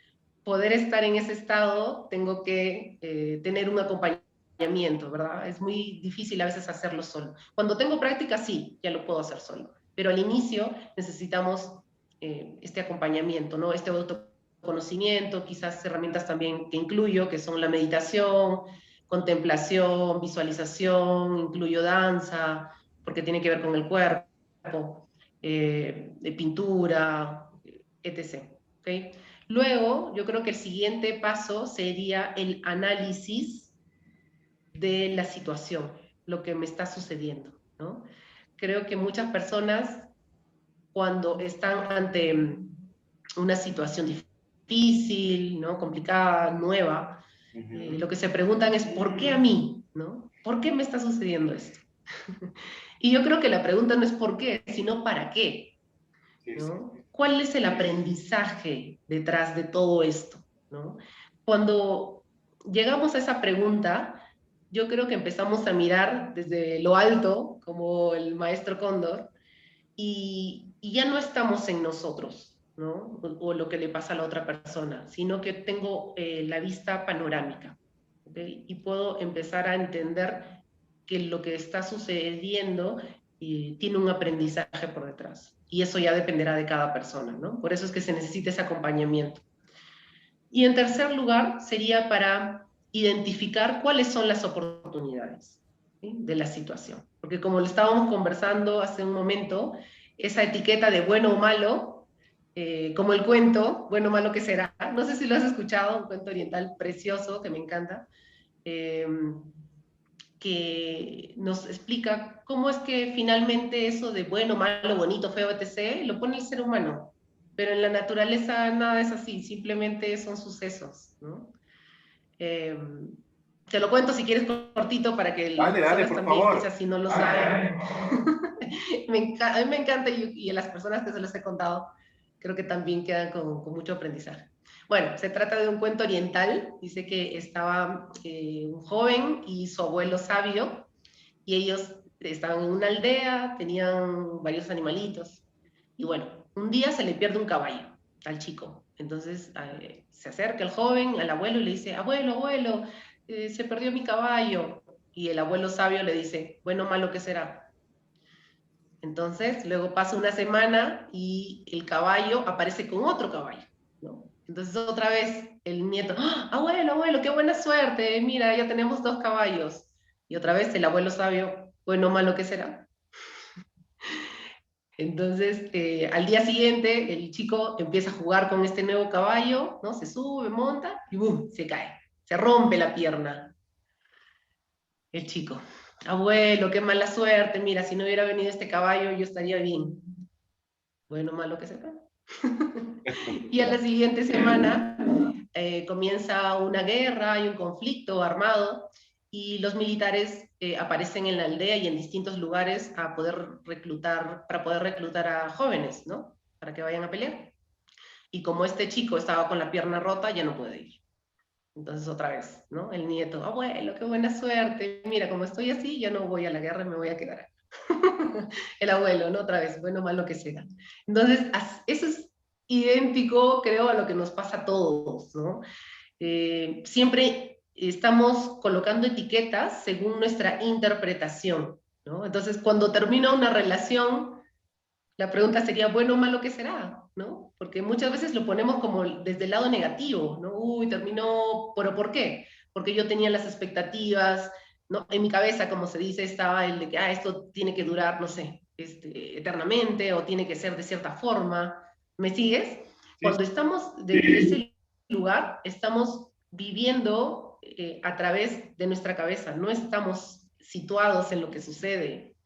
[SPEAKER 2] poder estar en ese estado, tengo que tener un acompañamiento, ¿verdad? Es muy difícil a veces hacerlo solo. Cuando tengo práctica, sí, ya lo puedo hacer solo, pero al inicio necesitamos este acompañamiento, ¿no? Este autoconocimiento, quizás herramientas también que incluyo, que son la meditación, contemplación, visualización, incluyo danza, porque tiene que ver con el cuerpo, de pintura, etc. ¿Okay? Luego, yo creo que el siguiente paso sería el análisis de la situación, lo que me está sucediendo, ¿no? Creo que muchas personas, cuando están ante una situación difícil, ¿no? Complicada, nueva, lo que se preguntan es, ¿por qué a mí? ¿No? ¿Por qué me está sucediendo esto? Y yo creo que la pregunta no es por qué, sino para qué,
[SPEAKER 1] Sí, sí.
[SPEAKER 2] ¿no? ¿Cuál es el aprendizaje detrás de todo esto? ¿No? Cuando llegamos a esa pregunta, yo creo que empezamos a mirar desde lo alto, como el maestro Cóndor, y ya no estamos en nosotros, ¿no? O lo que le pasa a la otra persona, sino que tengo la vista panorámica, ¿okay? Y puedo empezar a entender que lo que está sucediendo tiene un aprendizaje por detrás. Y eso ya dependerá de cada persona, ¿no? Por eso es que se necesita ese acompañamiento. Y en tercer lugar, sería para identificar cuáles son las oportunidades, ¿sí? De la situación. Porque como lo estábamos conversando hace un momento, esa etiqueta de bueno o malo, como el cuento, bueno o malo que será, no sé si lo has escuchado, un cuento oriental precioso que me encanta, eh, que nos explica cómo es que finalmente eso de bueno, malo, bonito, feo, etc., lo pone el ser humano. Pero en la naturaleza nada es así, simplemente son sucesos, ¿no? Eh, te lo cuento si quieres cortito para que
[SPEAKER 1] Dale,
[SPEAKER 2] las
[SPEAKER 1] dale,
[SPEAKER 2] personas
[SPEAKER 1] por
[SPEAKER 2] también,
[SPEAKER 1] favor.
[SPEAKER 2] quizás si no lo saben. A mí me encanta y a las personas que se los he contado, creo que también quedan con mucho aprendizaje. Bueno, se trata de un cuento oriental. Dice que estaba un joven y su abuelo sabio, y ellos estaban en una aldea, tenían varios animalitos. Y bueno, un día se le pierde un caballo al chico. Entonces se acerca el joven al abuelo y le dice, abuelo, abuelo, se perdió mi caballo. Y el abuelo sabio le dice, bueno, malo, ¿qué será? Entonces, luego pasa una semana y el caballo aparece con otro caballo, ¿no? Entonces, otra vez el nieto, ¡ah, abuelo, abuelo, qué buena suerte! Mira, ya tenemos 2 caballos. Y otra vez el abuelo sabio, bueno, malo, ¿qué será? Entonces, al día siguiente, el chico empieza a jugar con este nuevo caballo, ¿no? Se sube, monta y ¡bum! Se cae. Se rompe la pierna el chico. Abuelo, qué mala suerte. Mira, si no hubiera venido este caballo, yo estaría bien. Bueno, malo que se cae. Y a la siguiente semana comienza una guerra, hay un conflicto armado, y los militares aparecen en la aldea y en distintos lugares para poder reclutar a jóvenes, ¿no? Para que vayan a pelear. Y como este chico estaba con la pierna rota, ya no puede ir. Entonces otra vez, ¿no? El nieto, abuelo, qué buena suerte, mira, como estoy así, ya no voy a la guerra y me voy a quedar acá. El abuelo, ¿no? Otra vez, bueno, malo que sea. Entonces, eso es idéntico, creo, a lo que nos pasa a todos, ¿no? Siempre estamos colocando etiquetas según nuestra interpretación, ¿no? Entonces, cuando termina una relación, la pregunta sería, bueno o malo que será, ¿no? Porque muchas veces lo ponemos como desde el lado negativo, ¿no? Uy, terminó, pero ¿por qué? Porque yo tenía las expectativas, ¿no? En mi cabeza, como se dice, estaba el de que, esto tiene que durar, no sé, eternamente, o tiene que ser de cierta forma. ¿Me sigues?
[SPEAKER 1] Sí,
[SPEAKER 2] Cuando estamos desde ese lugar, estamos viviendo a través de nuestra cabeza, no estamos situados en lo que sucede,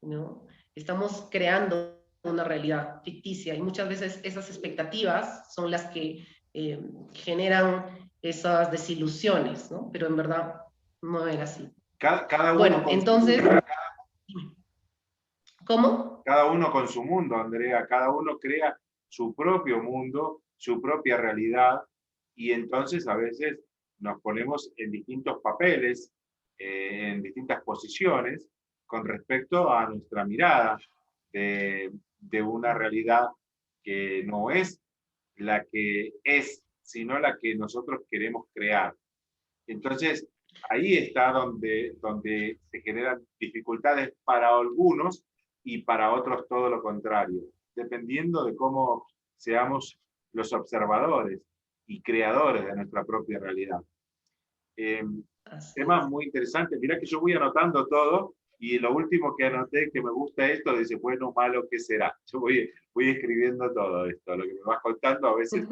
[SPEAKER 2] ¿no? Estamos creando una realidad ficticia y muchas veces esas expectativas son las que generan esas desilusiones, ¿no? Pero en verdad no era así.
[SPEAKER 1] cada uno
[SPEAKER 2] Bueno,
[SPEAKER 1] con su
[SPEAKER 2] entonces,
[SPEAKER 1] mundo,
[SPEAKER 2] ¿cómo?
[SPEAKER 1] cada uno con su mundo, Andrea, cada uno crea su propio mundo, su propia realidad, y entonces a veces nos ponemos en distintos papeles, en distintas posiciones, con respecto a nuestra mirada de una realidad que no es la que es, sino la que nosotros queremos crear. Entonces, ahí está donde se generan dificultades para algunos y para otros todo lo contrario, dependiendo de cómo seamos los observadores y creadores de nuestra propia realidad. Eh,
[SPEAKER 2] Así
[SPEAKER 1] Temas
[SPEAKER 2] es.
[SPEAKER 1] muy interesantes. Mirá que yo voy anotando todo y lo último que anoté que me gusta esto, dice, bueno, malo, ¿qué será? Yo voy escribiendo todo esto, lo que me vas contando, a veces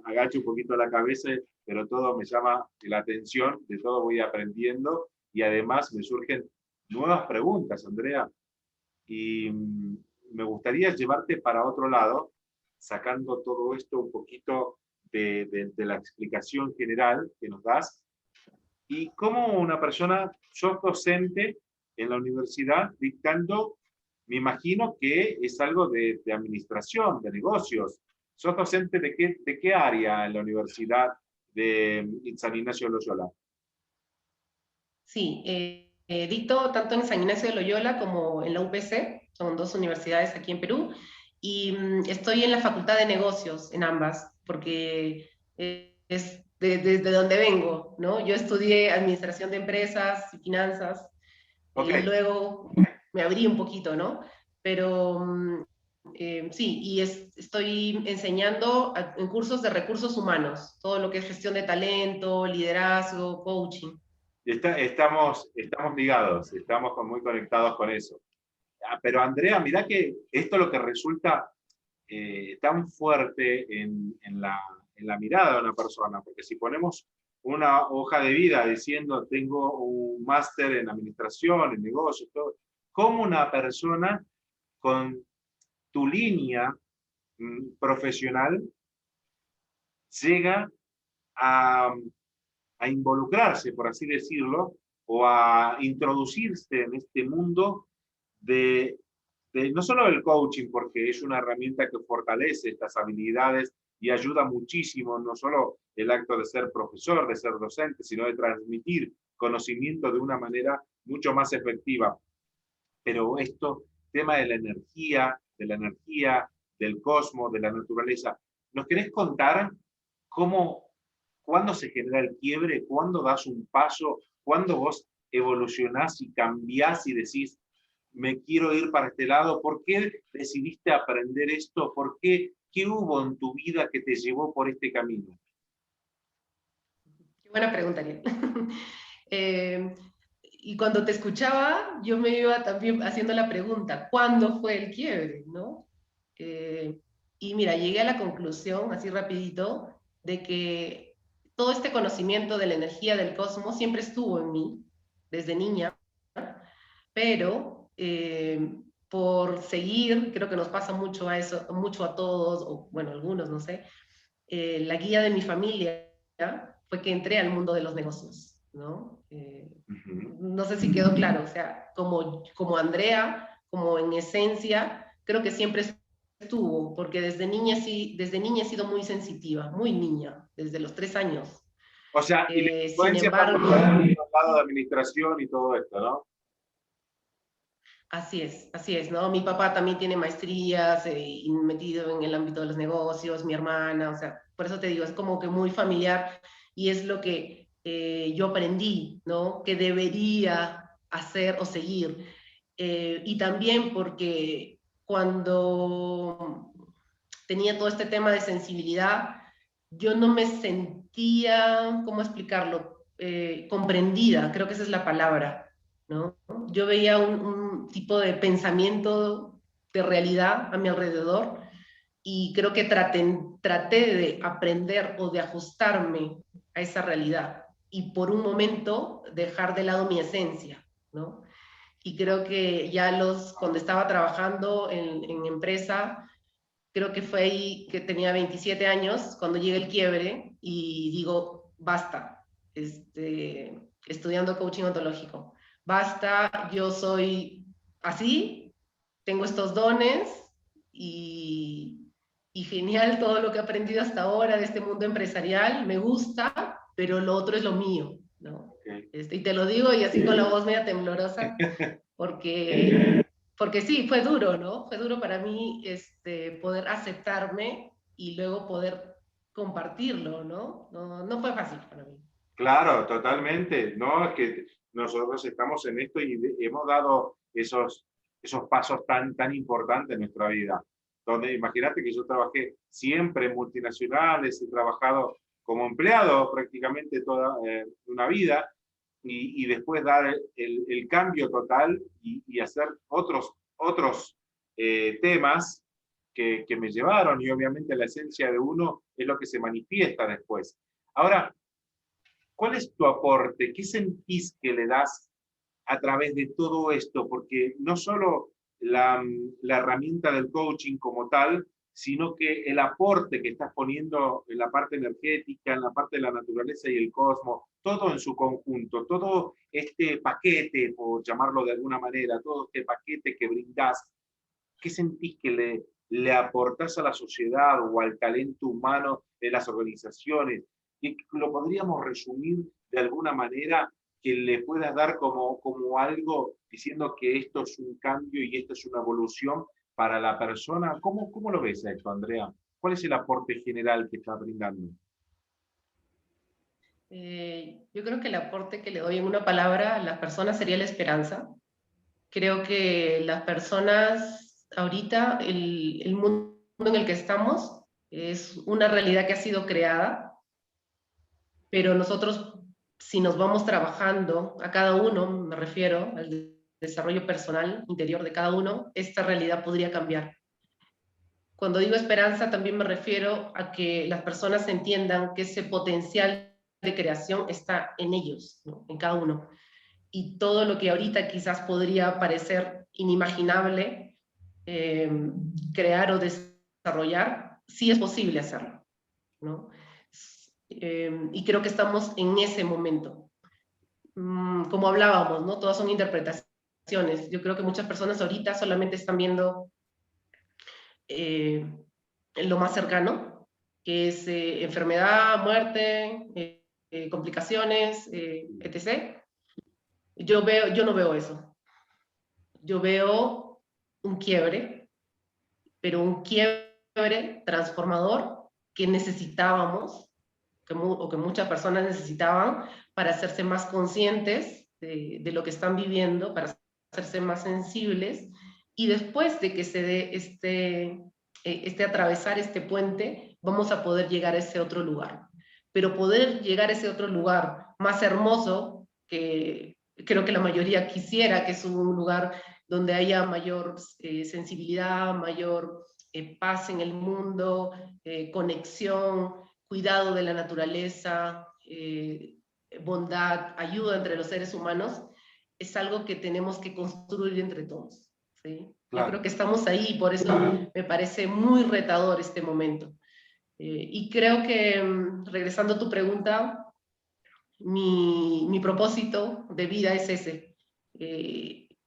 [SPEAKER 1] agacho un poquito la cabeza, pero todo me llama la atención, de todo voy aprendiendo y además me surgen nuevas preguntas, Andrea, y me gustaría llevarte para otro lado, sacando todo esto un poquito de la explicación general que nos das. ¿Y cómo una persona, sos docente en la universidad dictando, me imagino que es algo de administración, de negocios? ¿Sos docente de qué área en la universidad de San Ignacio de Loyola?
[SPEAKER 2] Sí, dicto tanto en San Ignacio de Loyola como en la UPC, son dos universidades aquí en Perú, y estoy en la Facultad de Negocios en ambas, porque es desde donde vengo, ¿no? Yo estudié Administración de Empresas y Finanzas,
[SPEAKER 1] Ok,
[SPEAKER 2] y luego me abrí un poquito, ¿no? Pero sí, y estoy enseñando en cursos de recursos humanos, todo lo que es gestión de talento, liderazgo, coaching.
[SPEAKER 1] estamos ligados, estamos muy conectados con eso. Pero Andrea, mirá que esto es lo que resulta tan fuerte en la mirada de una persona, porque si ponemos una hoja de vida diciendo tengo un máster en administración, en negocios, todo, ¿cómo una persona con tu línea profesional llega a, a involucrarse, por así decirlo, o a introducirse en este mundo de, no solo del coaching, porque es una herramienta que fortalece estas habilidades y ayuda muchísimo, no solo el acto de ser profesor, de ser docente, sino de transmitir conocimiento de una manera mucho más efectiva. Pero esto, tema de la energía, del cosmos, de la naturaleza, ¿nos querés contar cómo, cuándo se genera el quiebre, cuándo das un paso, cuándo vos evolucionás y cambiás y decís, me quiero ir para este lado? ¿Por qué decidiste aprender esto? ¿Por qué? ¿Qué hubo en tu vida que te llevó por este camino?
[SPEAKER 2] Qué buena pregunta, Ariel. Y cuando te escuchaba, yo me iba también haciendo la pregunta, ¿cuándo fue el quiebre? ¿No? Eh, y mira, llegué a la conclusión, así rapidito, de que todo este conocimiento de la energía del cosmos siempre estuvo en mí, desde niña, pero por seguir, creo que nos pasa mucho a eso, mucho a todos, o bueno, algunos, no sé, la guía de mi familia fue que entré al mundo de los negocios, ¿no?
[SPEAKER 1] Uh -huh.
[SPEAKER 2] No sé si quedó claro, o sea, como Andrea, como en esencia, creo que siempre estuvo, porque desde niña, sí, desde niña he sido muy sensitiva, muy niña, desde los 3 años.
[SPEAKER 1] O sea, y la
[SPEAKER 2] Sin
[SPEAKER 1] influencia familiar
[SPEAKER 2] embargo,
[SPEAKER 1] en el lado de administración y todo esto, ¿no?
[SPEAKER 2] así es, ¿no? Mi papá también tiene maestrías, y metido en el ámbito de los negocios, mi hermana, o sea, por eso te digo, es como que muy familiar y es lo que yo aprendí, ¿no? Que debería hacer o seguir. Y también porque cuando tenía todo este tema de sensibilidad, yo no me sentía, ¿cómo explicarlo? Comprendida, creo que esa es la palabra, ¿no? Yo veía un tipo de pensamiento de realidad a mi alrededor y creo que traté de aprender o de ajustarme a esa realidad y por un momento dejar de lado mi esencia, ¿no? Y creo que ya cuando estaba trabajando en empresa, creo que fue ahí que tenía 27 años, cuando llega el quiebre y digo, basta, estudiando coaching ontológico, basta, yo soy así, tengo estos dones y genial todo lo que he aprendido hasta ahora de este mundo empresarial, me gusta, pero lo otro es lo mío, ¿no?
[SPEAKER 1] Okay.
[SPEAKER 2] Y te lo digo y así con la voz media temblorosa, porque sí, fue duro, ¿no? Fue duro para mí poder aceptarme y luego poder compartirlo, ¿no? No fue fácil para mí.
[SPEAKER 1] Claro, totalmente. No, es que nosotros estamos en esto y hemos dado esos pasos tan importantes en nuestra vida. Donde imagínate que yo trabajé siempre en multinacionales, he trabajado como empleado prácticamente toda una vida y después dar el cambio total y hacer otros temas que me llevaron y obviamente la esencia de uno es lo que se manifiesta después. Ahora, ¿cuál es tu aporte? ¿Qué sentís que le das a través de todo esto? Porque no solo la herramienta del coaching como tal, sino que el aporte que estás poniendo en la parte energética, en la parte de la naturaleza y el cosmos, todo en su conjunto, todo este paquete, por llamarlo de alguna manera, todo este paquete que brindás, ¿qué sentís que le aportás a la sociedad o al talento humano de las organizaciones? Y lo podríamos resumir de alguna manera que le puedas dar como algo diciendo que esto es un cambio y esto es una evolución para la persona. ¿Cómo lo ves esto, Andrea? ¿Cuál es el aporte general que está brindando?
[SPEAKER 2] Yo creo que el aporte que le doy en una palabra a las personas sería la esperanza. Creo que las personas ahorita, el mundo en el que estamos, es una realidad que ha sido creada, pero nosotros, si nos vamos trabajando a cada uno, me refiero al desarrollo personal interior de cada uno, esta realidad podría cambiar. Cuando digo esperanza, también me refiero a que las personas entiendan que ese potencial de creación está en ellos, ¿no? En cada uno. Y todo lo que ahorita quizás podría parecer inimaginable, eh, crear o desarrollar, sí es posible hacerlo, ¿no? Y creo que estamos en ese momento. Como hablábamos, ¿no? Todas son interpretaciones. Yo creo que muchas personas ahorita solamente están viendo eh, lo más cercano, que es enfermedad, muerte, complicaciones, etc. Yo no veo eso. Yo veo un quiebre, pero un quiebre transformador que necesitábamos, o que muchas personas necesitaban para hacerse más conscientes de lo que están viviendo, para hacerse más sensibles, y después de que se dé atravesar este puente, vamos a poder llegar a ese otro lugar. Pero poder llegar a ese otro lugar más hermoso, que creo que la mayoría quisiera, que es un lugar donde haya mayor sensibilidad, mayor paz en el mundo, conexión, cuidado de la naturaleza, bondad, ayuda entre los seres humanos, es algo que tenemos que construir entre todos, ¿sí? Yo creo
[SPEAKER 1] Claro.
[SPEAKER 2] que estamos ahí y por eso me parece muy retador este momento. Y creo que, regresando a tu pregunta, mi propósito de vida es ese,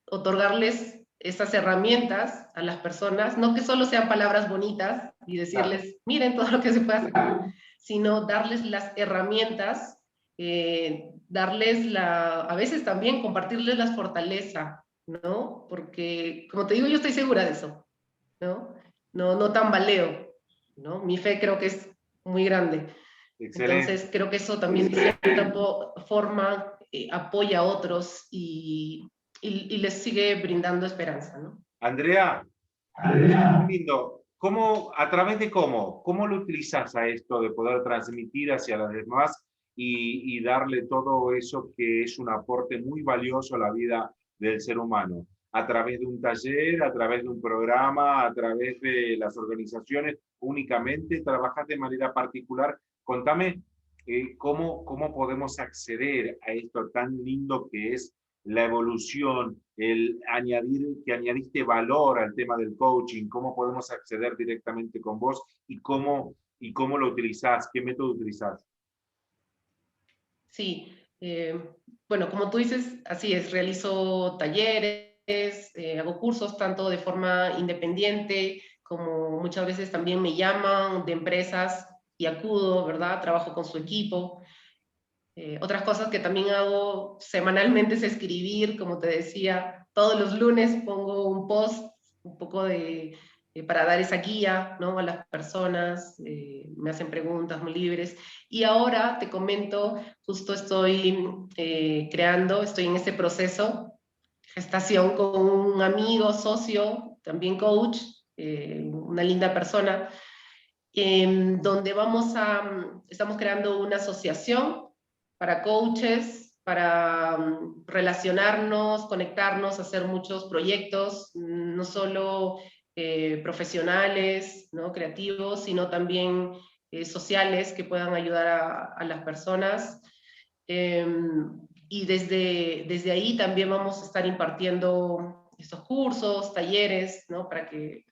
[SPEAKER 2] otorgarles esas herramientas a las personas, no que solo sean palabras bonitas y
[SPEAKER 1] Claro.
[SPEAKER 2] decirles, miren todo lo que se puede hacer, sino darles las herramientas darles a veces también compartirles la fortaleza, ¿no? Porque, como te digo, yo estoy segura de eso, ¿no? No tambaleo, ¿no? Mi fe creo que es muy grande.
[SPEAKER 1] Excelente.
[SPEAKER 2] Entonces, creo que eso también de cierta forma apoya a otros y les sigue brindando esperanza, ¿no?
[SPEAKER 1] Andrea, muy lindo. ¿A través de cómo lo utilizas a esto de poder transmitir hacia los demás y darle todo eso que es un aporte muy valioso a la vida del ser humano? ¿A través de un taller, a través de un programa, a través de las organizaciones únicamente? ¿Trabajas de manera particular? Contame cómo podemos acceder a esto tan lindo que es la evolución, que añadiste valor al tema del coaching, cómo podemos acceder directamente con vos y cómo lo utilizás, qué método utilizás.
[SPEAKER 2] Sí, bueno, como tú dices, así es, realizo talleres, hago cursos tanto de forma independiente como muchas veces también me llaman de empresas y acudo, ¿verdad? Trabajo con su equipo. Otras cosas que también hago semanalmente es escribir, como te decía, todos los lunes pongo un post, un poco para dar esa guía, ¿no? A las personas, me hacen preguntas muy libres. Y ahora te comento, justo estoy estoy en este proceso, gestación con un amigo, socio, también coach, una linda persona, donde estamos creando una asociación para coaches, para relacionarnos, conectarnos, hacer muchos proyectos, no solo profesionales, ¿no? Creativos, sino también sociales que puedan ayudar a las personas. Y desde ahí también vamos a estar impartiendo estos cursos, talleres, ¿no? Para que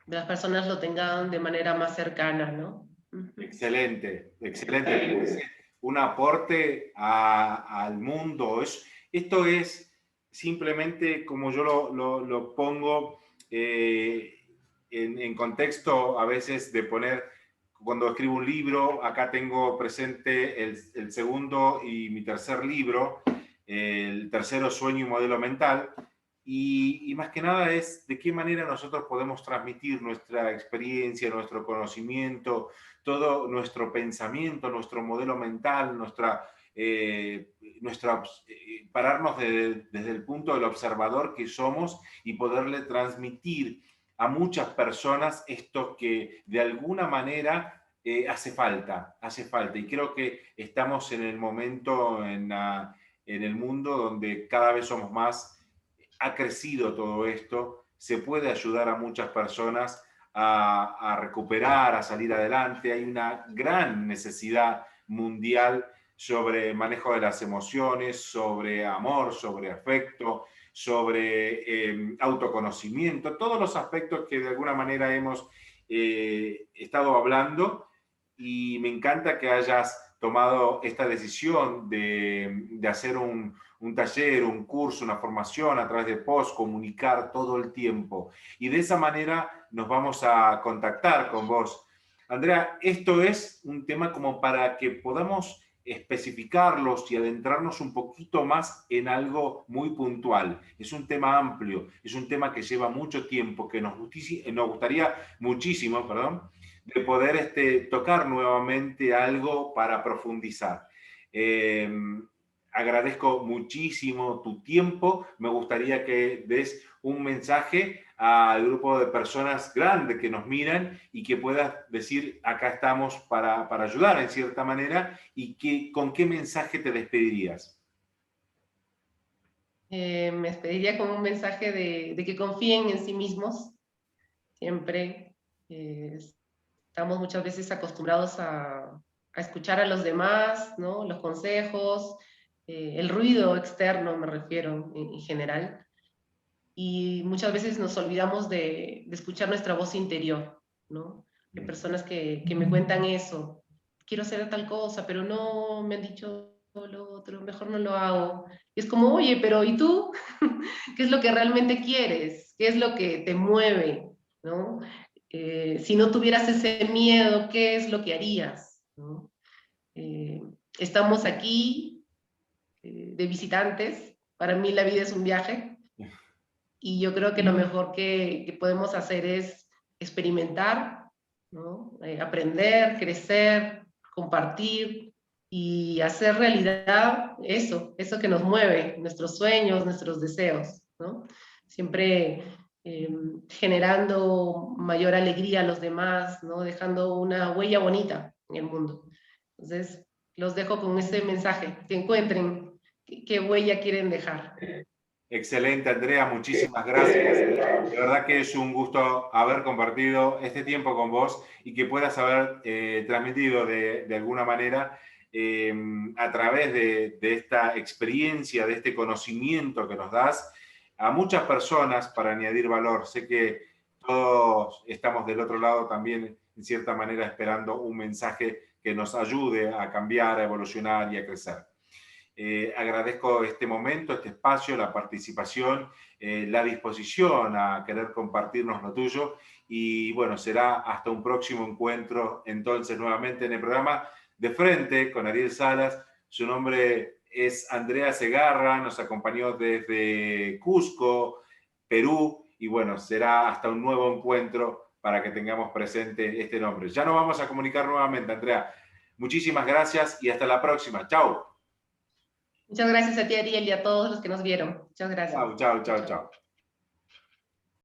[SPEAKER 2] las personas lo tengan de manera más cercana, ¿no?
[SPEAKER 1] Excelente, excelente. Es un aporte al mundo. Esto es simplemente como yo lo pongo en contexto a veces de poner, cuando escribo un libro, acá tengo presente el segundo y mi tercer libro, el tercero, Sueño y Modelo Mental. Y más que nada es de qué manera nosotros podemos transmitir nuestra experiencia, nuestro conocimiento, todo nuestro pensamiento, nuestro modelo mental, pararnos desde el punto del observador que somos y poderle transmitir a muchas personas esto que de alguna manera hace falta. Y creo que estamos en el momento en el mundo donde cada vez somos más, ha crecido todo esto, se puede ayudar a muchas personas a recuperar, a salir adelante. Hay una gran necesidad mundial sobre manejo de las emociones, sobre amor, sobre afecto, sobre autoconocimiento, todos los aspectos que de alguna manera hemos estado hablando, y me encanta que hayas tomado esta decisión de hacer un taller, un curso, una formación a través de post, comunicar todo el tiempo. Y de esa manera nos vamos a contactar con vos. Andrea, esto es un tema como para que podamos especificarlos y adentrarnos un poquito más en algo muy puntual. Es un tema amplio, es un tema que lleva mucho tiempo, que nos gustaría muchísimo, de poder tocar nuevamente algo para profundizar. Agradezco muchísimo tu tiempo. Me gustaría que des un mensaje al grupo de personas grandes que nos miran y que puedas decir, acá estamos para ayudar en cierta manera, y con qué mensaje te despedirías.
[SPEAKER 2] Me despediría con un mensaje de que confíen en sí mismos. Siempre estamos muchas veces acostumbrados a escuchar a los demás, ¿no? Los consejos, el ruido externo, me refiero en general. Y muchas veces nos olvidamos de escuchar nuestra voz interior, ¿no? Hay personas que me cuentan eso, quiero hacer tal cosa, pero no me han dicho lo otro, mejor no lo hago. Y es como, oye, pero ¿y tú? ¿Qué es lo que realmente quieres? ¿Qué es lo que te mueve? ¿No? Si no tuvieras ese miedo, ¿qué es lo que harías? ¿No? estamos aquí de visitantes. Para mí la vida es un viaje y yo creo que lo mejor que podemos hacer es experimentar, ¿no? Aprender, crecer, compartir y hacer realidad eso que nos mueve, nuestros sueños, nuestros deseos, ¿no? Siempre generando mayor alegría a los demás, ¿no? Dejando una huella bonita en el mundo. Entonces, los dejo con ese mensaje, que encuentren qué huella quieren dejar.
[SPEAKER 1] Excelente, Andrea, muchísimas gracias. De verdad que es un gusto haber compartido este tiempo con vos y que puedas haber transmitido de alguna manera a través de esta experiencia, de este conocimiento que nos das a muchas personas para añadir valor. Sé que todos estamos del otro lado también, en cierta manera, esperando un mensaje que nos ayude a cambiar, a evolucionar y a crecer. Agradezco este momento, este espacio, la participación, la disposición a querer compartirnos lo tuyo y bueno, será hasta un próximo encuentro entonces nuevamente en el programa De Frente con Ariel Salas. Su nombre es Andrea Segarra, nos acompañó desde Cusco, Perú y bueno, será hasta un nuevo encuentro para que tengamos presente este nombre. Ya nos vamos a comunicar nuevamente, Andrea. Muchísimas gracias y hasta la próxima. Chao.
[SPEAKER 2] Muchas gracias a ti, Ariel, y a todos los que nos vieron. Muchas gracias.
[SPEAKER 1] Chao, chao, chao, chao.